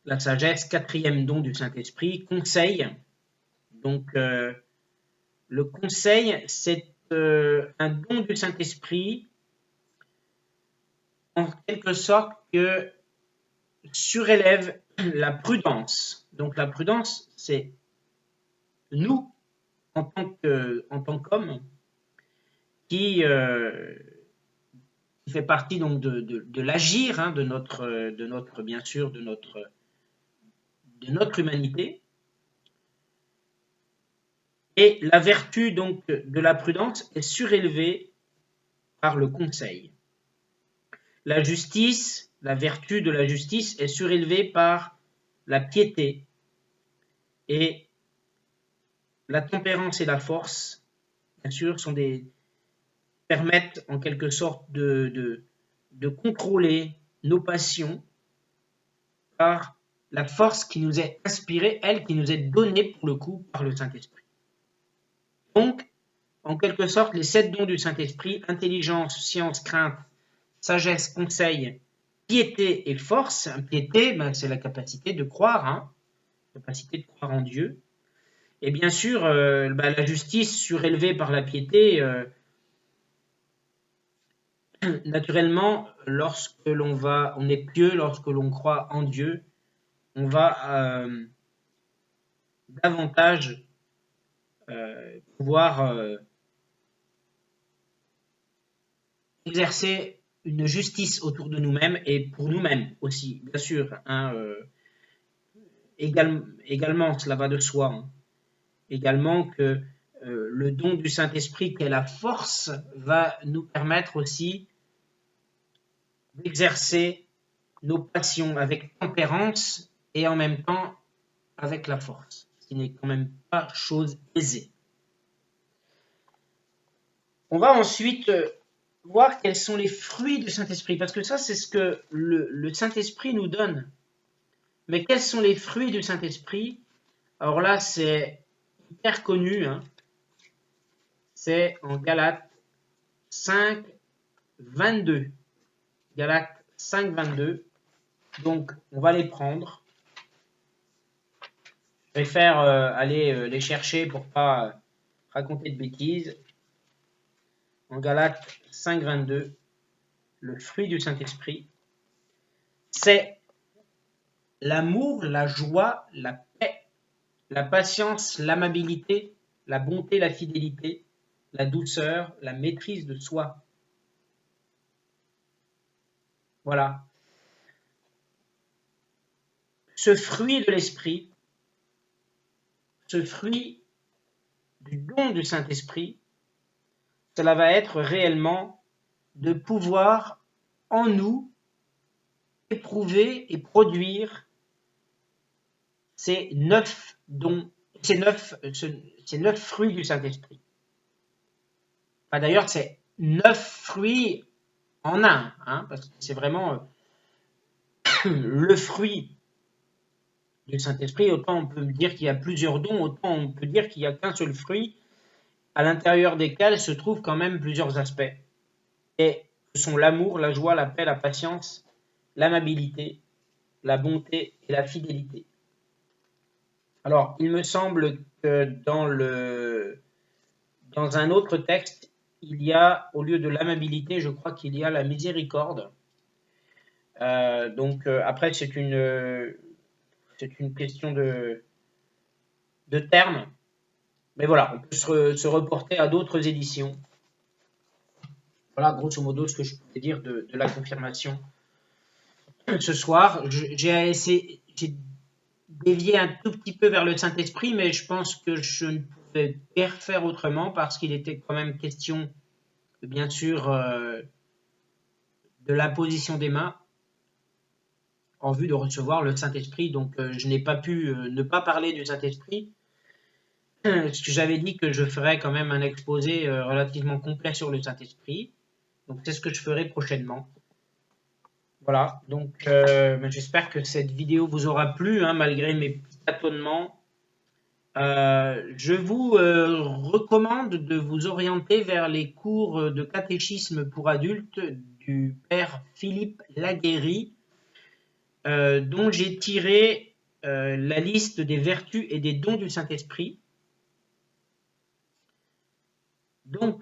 S1: La sagesse, quatrième don du Saint-Esprit, conseil. Donc, le conseil, c'est un don du Saint-Esprit en quelque sorte que surélève la prudence. Donc, la prudence, c'est nous, en tant qu'hommes, qui fait partie donc de l'agir, hein, de notre bien sûr, de notre humanité. Et la vertu donc de la prudence est surélevée par le conseil. La justice, la vertu de la justice est surélevée par la piété. Et la tempérance et la force, bien sûr, permettent en quelque sorte de contrôler nos passions par la force qui nous est inspirée, elle qui nous est donnée pour le coup par le Saint-Esprit. Donc, en quelque sorte, les 7 dons du Saint-Esprit, intelligence, science, crainte, sagesse, conseil, piété et force. Piété, c'est la capacité de croire, hein, capacité de croire en Dieu. Et bien sûr, la justice surélevée par la piété, naturellement, lorsque on est pieux, lorsque l'on croit en Dieu, on va davantage pouvoir exercer une justice autour de nous-mêmes et pour nous-mêmes aussi, bien sûr. Hein, également, cela va de soi. Hein. Également que le don du Saint-Esprit, qui est la force, va nous permettre aussi d'exercer nos passions avec tempérance et en même temps avec la force, ce qui n'est quand même pas chose aisée. On va ensuite voir quels sont les fruits du Saint-Esprit, parce que ça, c'est ce que le Saint-Esprit nous donne. Mais quels sont les fruits du Saint-Esprit? Alors là, c'est hyper connu, hein. C'est en Galates 5, 22. Galates 5, 22. Donc, on va les prendre. Je vais faire aller les chercher pour pas raconter de bêtises. En Galates 5, 22, le fruit du Saint-Esprit, c'est l'amour, la joie, la paix, la patience, l'amabilité, la bonté, la fidélité, la douceur, la maîtrise de soi. Voilà. Ce fruit de l'esprit, ce fruit du don du Saint-Esprit, cela va être réellement de pouvoir en nous éprouver et produire ces 9 dons, ces 9 fruits du Saint-Esprit. Enfin, d'ailleurs, c'est 9 fruits en un, hein, parce que c'est vraiment le fruit du Saint-Esprit. Autant on peut dire qu'il y a plusieurs dons, autant on peut dire qu'il n'y a qu'un seul fruit, à l'intérieur desquels se trouvent quand même plusieurs aspects. Et ce sont l'amour, la joie, la paix, la patience, l'amabilité, la bonté et la fidélité. Alors, il me semble que dans un autre texte, il y a, au lieu de l'amabilité, je crois qu'il y a la miséricorde. Après, c'est une question de termes. Mais voilà, on peut se reporter à d'autres éditions. Voilà, grosso modo, ce que je peux dire de la confirmation. Ce soir, j'ai dévié un tout petit peu vers le Saint-Esprit, mais je pense que je ne pouvais guère faire autrement parce qu'il était quand même question, bien sûr, de l'imposition des mains en vue de recevoir le Saint-Esprit. Donc, je n'ai pas pu ne pas parler du Saint-Esprit. Parce que j'avais dit que je ferais quand même un exposé relativement complet sur le Saint-Esprit. Donc, c'est ce que je ferai prochainement. Voilà, donc j'espère que cette vidéo vous aura plu, hein, malgré mes petits tâtonnements. Je vous recommande de vous orienter vers les cours de catéchisme pour adultes du père Philippe Laguéry, dont j'ai tiré la liste des vertus et des dons du Saint-Esprit. Donc,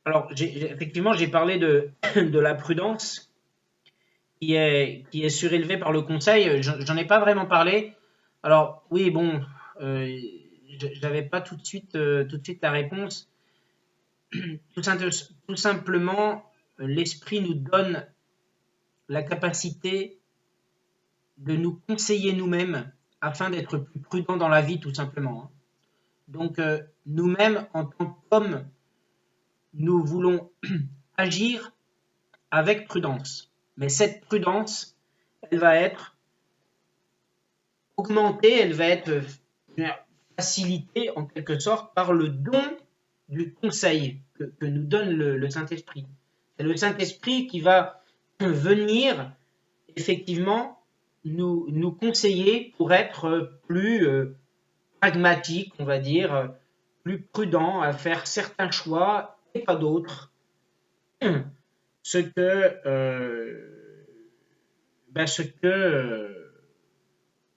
S1: alors, effectivement, j'ai parlé de la prudence qui est surélevée par le Conseil. J'en ai pas vraiment parlé. Alors, oui, bon, j'avais pas tout de suite la réponse. Tout simplement, l'Esprit nous donne la capacité de nous conseiller nous-mêmes afin d'être plus prudents dans la vie, tout simplement. Donc, nous-mêmes, en tant qu'hommes, nous voulons agir avec prudence. Mais cette prudence, elle va être augmentée, elle va être facilitée en quelque sorte par le don du conseil que nous donne le Saint-Esprit. C'est le Saint-Esprit qui va venir effectivement nous conseiller pour être plus pragmatique, on va dire, plus prudent à faire certains choix et pas d'autres. Ce que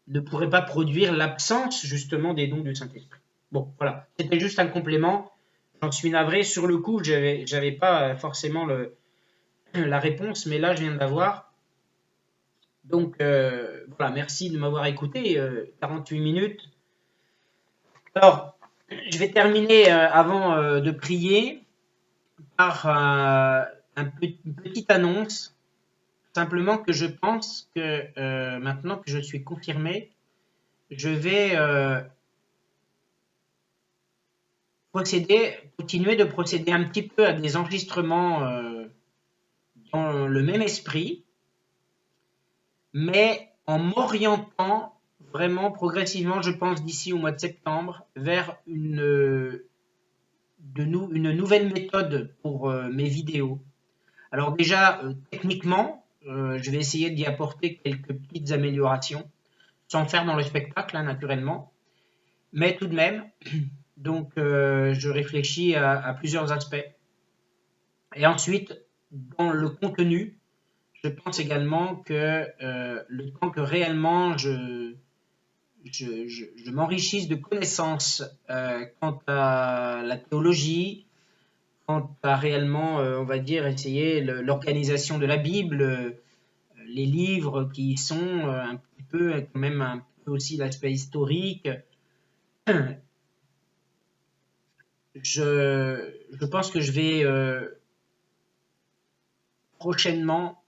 S1: ne pourrait pas produire l'absence justement des dons du Saint-Esprit. Bon, voilà, c'était juste un complément. J'en suis navré. Sur le coup, j'avais pas forcément la réponse, mais là, je viens de l'avoir. Donc, voilà, merci de m'avoir écouté. 48 minutes. Alors, je vais terminer avant de prier par une petite annonce. Simplement que je pense que maintenant que je suis confirmé, je vais continuer de procéder un petit peu à des enregistrements dans le même esprit, mais en m'orientant vraiment progressivement, je pense d'ici au mois de septembre, vers une nouvelle méthode pour mes vidéos. Alors déjà, techniquement, je vais essayer d'y apporter quelques petites améliorations, sans faire dans le spectacle, hein, naturellement, mais tout de même. Donc, je réfléchis à plusieurs aspects. Et ensuite, dans le contenu, je pense également que le temps que réellement je m'enrichisse de connaissances quant à la théologie, quant à réellement, on va dire, essayer l'organisation de la Bible, les livres qui sont un petit peu, quand même un peu aussi l'aspect historique. Je pense que je vais prochainement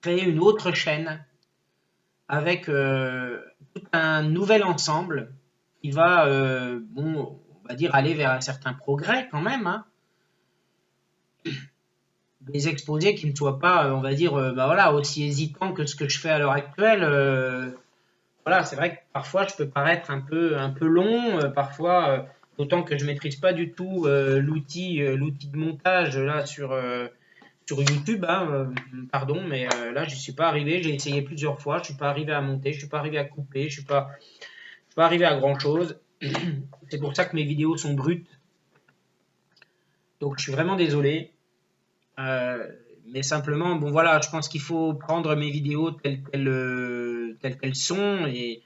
S1: créer une autre chaîne avec tout un nouvel ensemble qui va, bon, on va dire, aller vers un certain progrès quand même, hein. Des exposés qui ne soient pas, on va dire, bah voilà, aussi hésitants que ce que je fais à l'heure actuelle. Voilà, c'est vrai que parfois je peux paraître un peu long, parfois, d'autant que je maîtrise pas du tout l'outil de montage là sur YouTube, hein, pardon, mais là je suis pas arrivé. J'ai essayé plusieurs fois, je suis pas arrivé à monter, je suis pas arrivé à couper, je suis pas arrivé à grand chose. C'est pour ça que mes vidéos sont brutes. Donc je suis vraiment désolé. Euh, mais simplement, bon voilà, je pense qu'il faut prendre mes vidéos telles qu'elles sont et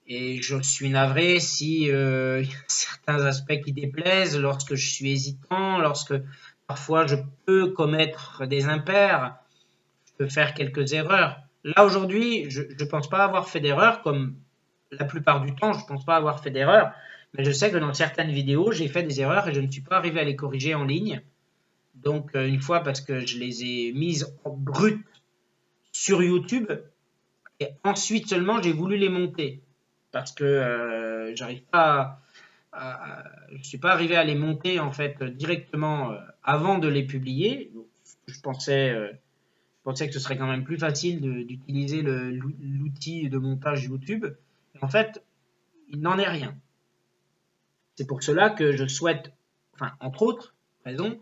S1: je suis navré si y a certains aspects qui déplaisent, lorsque je suis hésitant, lorsque parfois je peux commettre des impairs, je peux faire quelques erreurs. Là aujourd'hui, je ne pense pas avoir fait d'erreur, comme la plupart du temps, je ne pense pas avoir fait d'erreur, mais je sais que dans certaines vidéos, j'ai fait des erreurs et je ne suis pas arrivé à les corriger en ligne. Donc, une fois, parce que je les ai mises en brut sur YouTube, et ensuite seulement j'ai voulu les monter. Parce que j'arrive pas je suis pas arrivé à les monter en fait directement avant de les publier. Donc, je pensais que ce serait quand même plus facile d'utiliser l'outil de montage YouTube. Et en fait, il n'en est rien. C'est pour cela que je souhaite, enfin, entre autres raisons,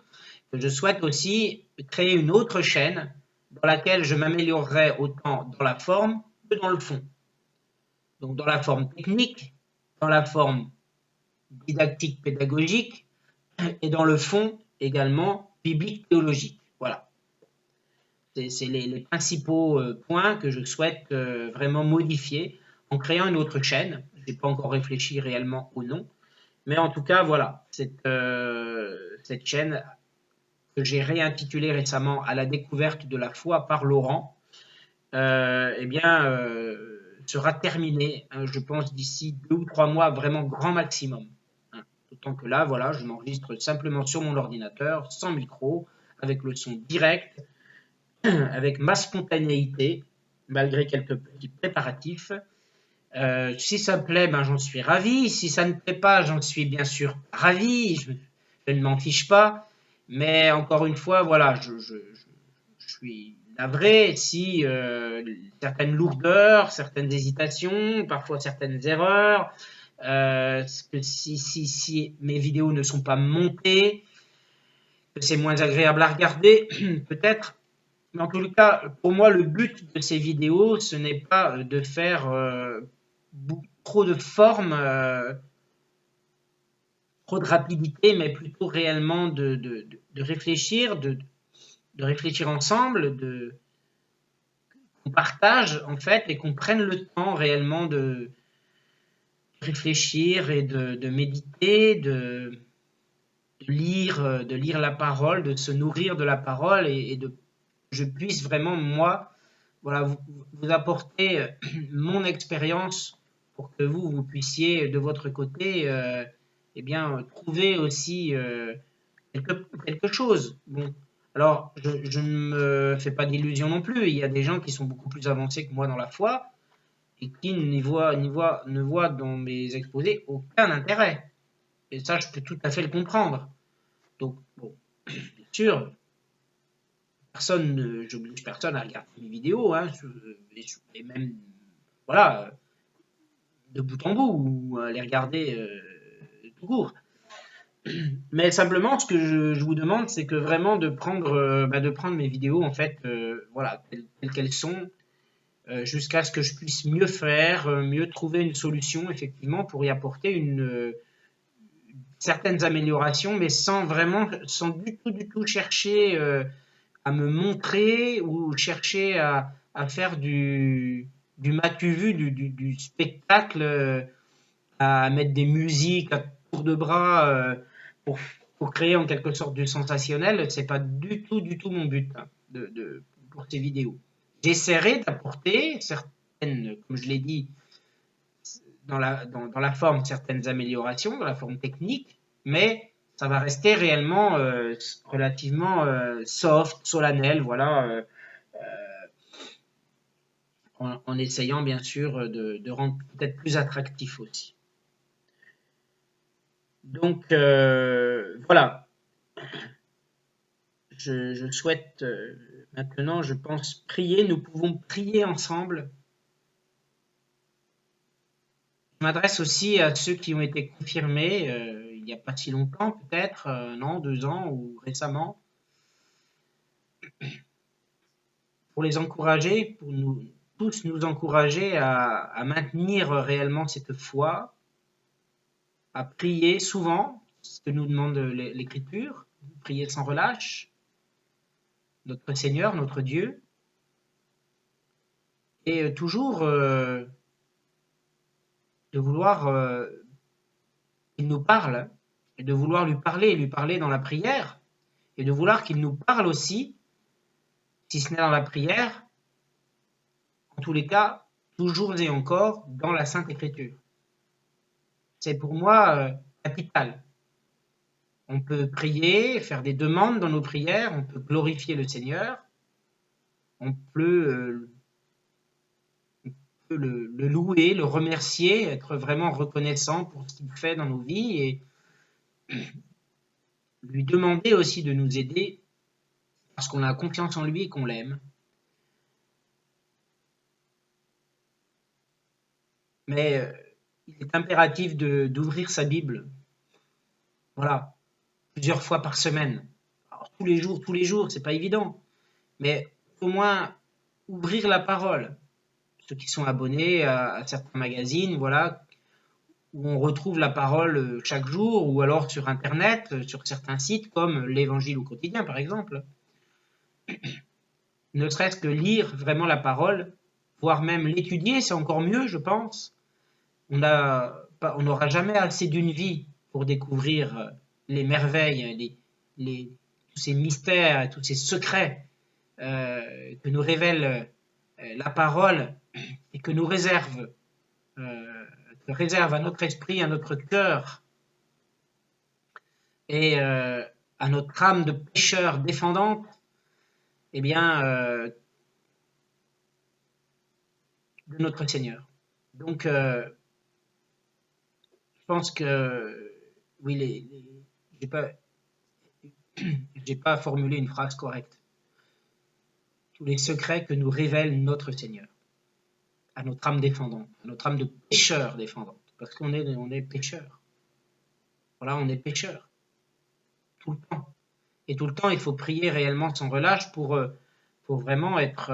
S1: que je souhaite aussi créer une autre chaîne dans laquelle je m'améliorerai autant dans la forme que dans le fond. Donc dans la forme technique, dans la forme didactique pédagogique et dans le fond également biblique théologique. Voilà. C'est les principaux points que je souhaite vraiment modifier en créant une autre chaîne. Je n'ai pas encore réfléchi réellement au nom. Mais en tout cas, voilà, cette chaîne que j'ai réintitulée récemment à la découverte de la foi par Laurent, eh bien, sera terminée, hein, je pense, d'ici 2 ou 3 mois, vraiment grand maximum. Hein. D'autant que là, voilà, je m'enregistre simplement sur mon ordinateur, sans micro, avec le son direct, avec ma spontanéité, malgré quelques petits préparatifs. Si ça me plaît, ben, j'en suis ravi. Si ça ne plaît pas, j'en suis bien sûr ravi. Je ne m'en fiche pas. Mais encore une fois, voilà, je suis navré si certaines lourdeurs, certaines hésitations, parfois certaines erreurs, que si mes vidéos ne sont pas montées, que c'est moins agréable à regarder, peut-être. Mais en tout cas, pour moi, le but de ces vidéos, ce n'est pas de faire trop de forme, trop de rapidité, mais plutôt réellement de réfléchir, de réfléchir ensemble, qu'on partage en fait et qu'on prenne le temps réellement de réfléchir et de méditer, de lire la parole, de se nourrir de la parole et de je puisse vraiment, moi, voilà, vous apporter mon expérience pour que vous puissiez, de votre côté, eh bien, trouver aussi quelque chose. Bon, alors, je ne me fais pas d'illusions non plus. Il y a des gens qui sont beaucoup plus avancés que moi dans la foi et qui ne voient dans mes exposés aucun intérêt. Et ça, je peux tout à fait le comprendre. Donc, bon, bien sûr, j'oblige personne à regarder mes vidéos, hein, et même, voilà, de bout en bout, ou à les regarder tout court. Mais simplement, ce que je vous demande, c'est que vraiment de prendre mes vidéos, en fait, voilà, telles qu'elles sont, jusqu'à ce que je puisse mieux faire, mieux trouver une solution, effectivement, pour y apporter une certaines améliorations, mais sans du tout chercher à me montrer ou chercher à faire du m'as-tu vu, du spectacle, à mettre des musiques à tour de bras pour, pour créer en quelque sorte du sensationnel. C'est pas du tout mon but hein, pour ces vidéos. J'essaierai d'apporter certaines, comme je l'ai dit, dans la forme, certaines améliorations, dans la forme technique, mais ça va rester réellement relativement soft, solennel, voilà, en essayant bien sûr de rendre peut-être plus attractif aussi. Donc voilà, je souhaite maintenant, je pense, prier. Nous pouvons prier ensemble. Je m'adresse aussi à ceux qui ont été confirmés il n'y a pas si longtemps, peut-être, non, 2 ans ou récemment, pour les encourager, pour nous tous nous encourager à maintenir réellement cette foi, à prier souvent, ce que nous demande l'Écriture, prier sans relâche, notre Seigneur, notre Dieu, et toujours de vouloir qu'il nous parle, et de vouloir lui parler dans la prière, et de vouloir qu'il nous parle aussi, si ce n'est dans la prière, en tous les cas, toujours et encore dans la Sainte Écriture. C'est pour moi capital. On peut prier, faire des demandes dans nos prières, on peut glorifier le Seigneur, on peut le louer, le remercier, être vraiment reconnaissant pour ce qu'il fait dans nos vies et lui demander aussi de nous aider parce qu'on a confiance en lui et qu'on l'aime. Mais il est impératif d'ouvrir sa Bible, voilà, plusieurs fois par semaine. Alors, tous les jours, c'est pas évident, mais au moins ouvrir la parole. Ceux qui sont abonnés à certains magazines, voilà, où on retrouve la parole chaque jour, ou alors sur Internet, sur certains sites comme l'Évangile au quotidien, par exemple. Ne serait-ce que lire vraiment la parole, voire même l'étudier, c'est encore mieux, je pense. On n'aura jamais assez d'une vie pour découvrir les merveilles, tous ces mystères, tous ces secrets que nous révèle la parole et que nous réserve à notre esprit, à notre cœur et à notre âme de pécheur défendante, eh bien, de notre Seigneur. Donc, je pense que, oui, j'ai pas formulé une phrase correcte. Tous les secrets que nous révèle notre Seigneur, à notre âme défendante, à notre âme de pécheur défendante, parce qu'on est pécheur. Voilà, on est pécheur. Tout le temps. Et tout le temps, il faut prier réellement sans relâche pour vraiment être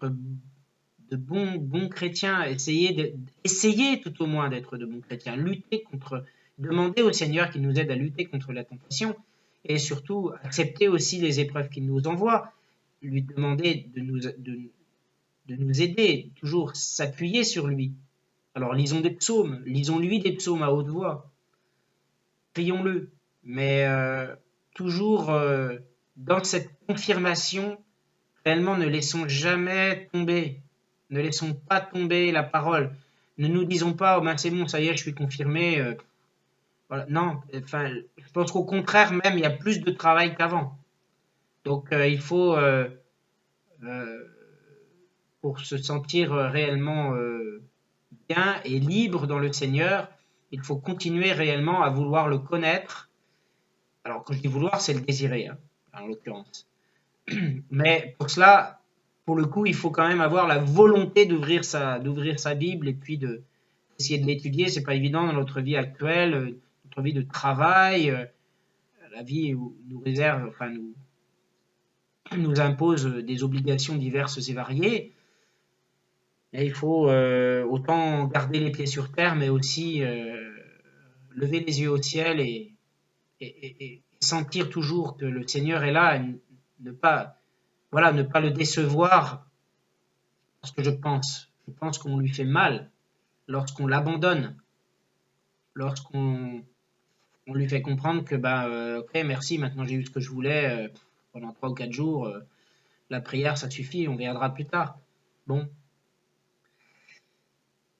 S1: de bons chrétiens, essayer tout au moins d'être de bons chrétiens, demander au Seigneur qu'il nous aide à lutter contre la tentation et surtout accepter aussi les épreuves qu'il nous envoie, lui demander de nous aider, toujours s'appuyer sur lui. Alors lisons des psaumes, lisons-lui des psaumes à haute voix, prions-le, mais toujours dans cette confirmation, réellement ne laissons jamais tomber, ne laissons pas tomber la parole, ne nous disons pas, oh ben c'est bon, ça y est, je suis confirmé, voilà. Non, enfin, je pense qu'au contraire même, il y a plus de travail qu'avant. Donc il faut, pour se sentir réellement bien et libre dans le Seigneur, il faut continuer réellement à vouloir le connaître. Alors quand je dis vouloir, c'est le désirer, hein, en l'occurrence. Mais pour cela, pour le coup, il faut quand même avoir la volonté d'ouvrir sa Bible et puis d'essayer de l'étudier. C'est pas évident dans notre vie actuelle, notre vie de travail, la vie où nous réserve, enfin nous impose des obligations diverses et variées. Et il faut autant garder les pieds sur terre, mais aussi lever les yeux au ciel et sentir toujours que le Seigneur est là, et ne pas, voilà, ne pas le décevoir, parce que je pense qu'on lui fait mal lorsqu'on l'abandonne, lorsqu'on lui fait comprendre que ok, merci, maintenant j'ai eu ce que je voulais pendant 3 ou 4 jours, la prière ça suffit, on viendra plus tard. Bon,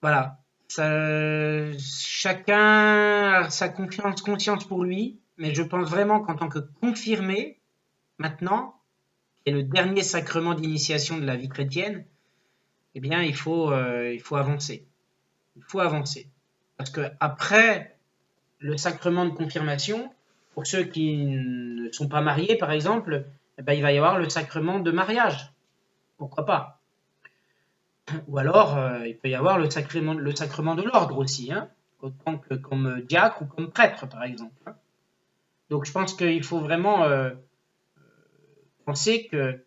S1: voilà. Chacun a sa conscience pour lui, mais je pense vraiment qu'en tant que confirmé, maintenant, qui est le dernier sacrement d'initiation de la vie chrétienne, eh bien, il faut avancer. Il faut avancer. Parce que après le sacrement de confirmation, pour ceux qui ne sont pas mariés, par exemple, eh ben, il va y avoir le sacrement de mariage. Pourquoi pas? Ou alors, il peut y avoir le sacrement de l'ordre aussi, hein, autant que comme diacre ou comme prêtre, par exemple. Hein. Donc, je pense qu'il faut vraiment penser que,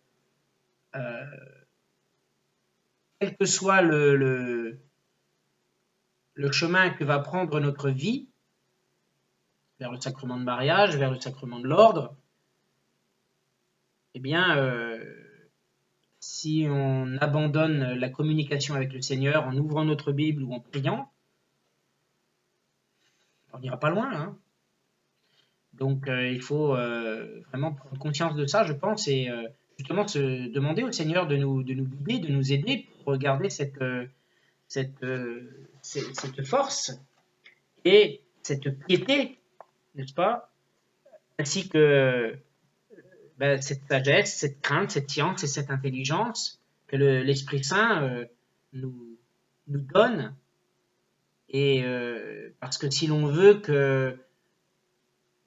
S1: quel que soit le chemin que va prendre notre vie, vers le sacrement de mariage, vers le sacrement de l'ordre, eh bien, si on abandonne la communication avec le Seigneur en ouvrant notre Bible ou en priant, on n'ira pas loin. Hein. Donc il faut vraiment prendre conscience de ça, je pense, et justement se demander au Seigneur de nous guider, de nous aider pour regarder cette force et cette piété, n'est-ce pas, ainsi que cette sagesse, cette crainte, cette science et cette intelligence que l'Esprit Saint nous donne. Et parce que si l'on veut que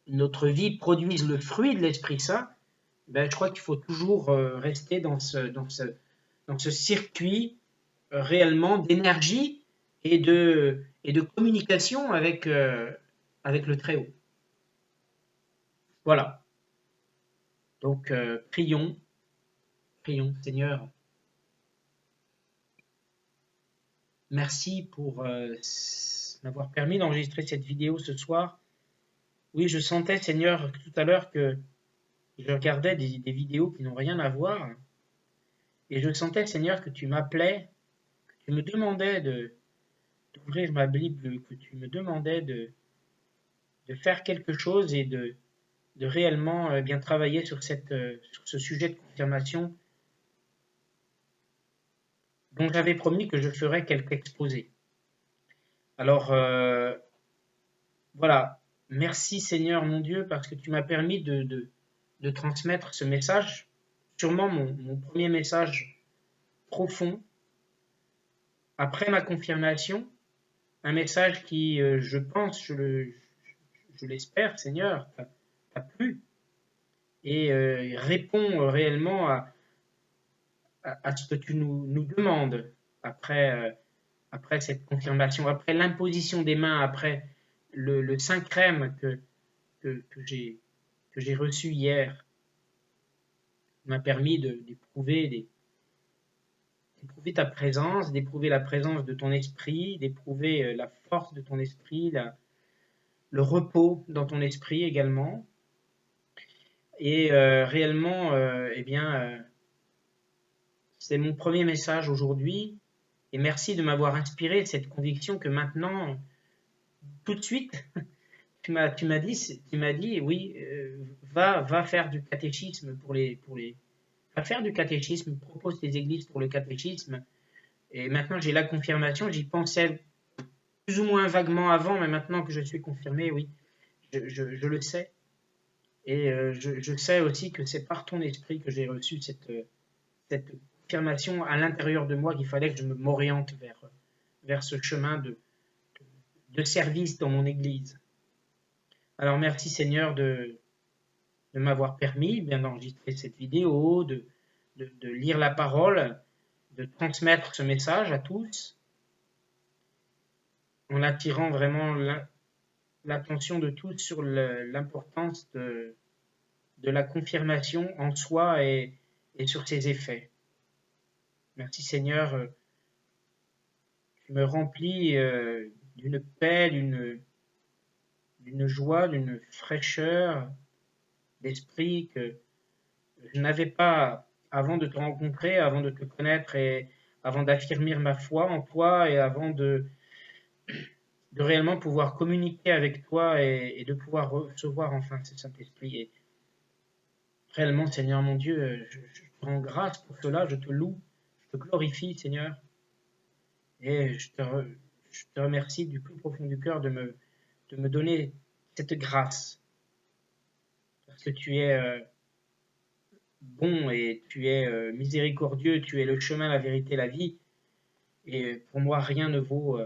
S1: notre vie produise le fruit de l'Esprit Saint, je crois qu'il faut toujours rester dans ce circuit réellement d'énergie et de communication avec le Très-Haut. Voilà. Donc, prions, Seigneur. Merci pour m'avoir permis d'enregistrer cette vidéo ce soir. Oui, je sentais, Seigneur, tout à l'heure que je regardais des vidéos qui n'ont rien à voir. Et je sentais, Seigneur, que tu m'appelais, que tu me demandais d'ouvrir ma Bible, que tu me demandais de faire quelque chose et de réellement bien travailler sur ce sujet de confirmation dont j'avais promis que je ferais quelques exposés. Alors, voilà, merci Seigneur mon Dieu, parce que tu m'as permis de transmettre ce message, sûrement mon premier message profond, après ma confirmation, un message qui, je pense, je l'espère Seigneur, t'a plu, et répond réellement à ce que tu nous demandes après cette confirmation, après l'imposition des mains, après le Saint Crème que j'ai reçu hier, m'a permis d'éprouver ta présence, d'éprouver la présence de ton esprit, d'éprouver la force de ton esprit, le repos dans ton esprit également. Et réellement, c'est mon premier message aujourd'hui. Et merci de m'avoir inspiré cette conviction que maintenant, tout de suite, tu m'as dit, oui, va faire du catéchisme va faire du catéchisme, propose des églises pour le catéchisme. Et maintenant, j'ai la confirmation. J'y pensais plus ou moins vaguement avant, mais maintenant que je suis confirmé, oui, je le sais. Et je sais aussi que c'est par ton esprit que j'ai reçu cette confirmation à l'intérieur de moi qu'il fallait que je m'oriente vers ce chemin de service dans mon Église. Alors merci Seigneur de m'avoir permis bien d'enregistrer cette vidéo, de lire la parole, de transmettre ce message à tous, en attirant vraiment l'attention de tous sur l'importance de la confirmation en soi et sur ses effets. Merci Seigneur, tu me remplis d'une paix, d'une joie, d'une fraîcheur d'esprit que je n'avais pas avant de te rencontrer, avant de te connaître et avant d'affirmer ma foi en toi et avant de réellement pouvoir communiquer avec toi et de pouvoir recevoir enfin ce Saint-Esprit. Et réellement, Seigneur mon Dieu, je te rends grâce pour cela, je te loue, je te glorifie, Seigneur, et je te remercie du plus profond du cœur de me donner cette grâce, parce que tu es bon et tu es miséricordieux, tu es le chemin, la vérité, la vie, et pour moi, rien ne vaut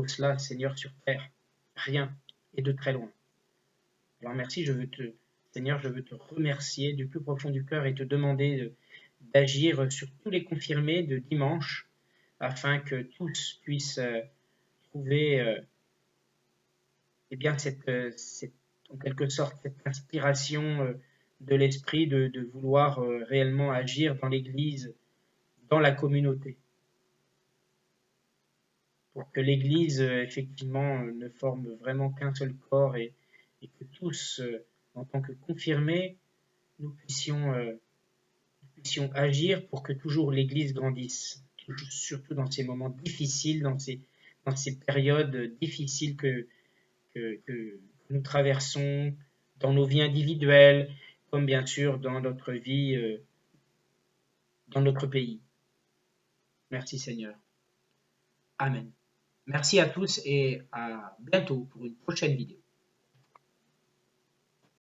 S1: cela, Seigneur, sur terre, rien, et de très loin. Alors merci, Seigneur, je veux te remercier du plus profond du cœur et te demander d'agir sur tous les confirmés de dimanche, afin que tous puissent trouver eh bien en quelque sorte cette inspiration de l'esprit de vouloir réellement agir dans l'Église, dans la communauté, pour que l'Église effectivement ne forme vraiment qu'un seul corps et que tous, en tant que confirmés, nous puissions agir pour que toujours l'Église grandisse, surtout dans ces moments difficiles, dans ces périodes difficiles que nous traversons dans nos vies individuelles, comme bien sûr dans notre vie, dans notre pays. Merci Seigneur. Amen. Merci à tous et à bientôt pour une prochaine vidéo.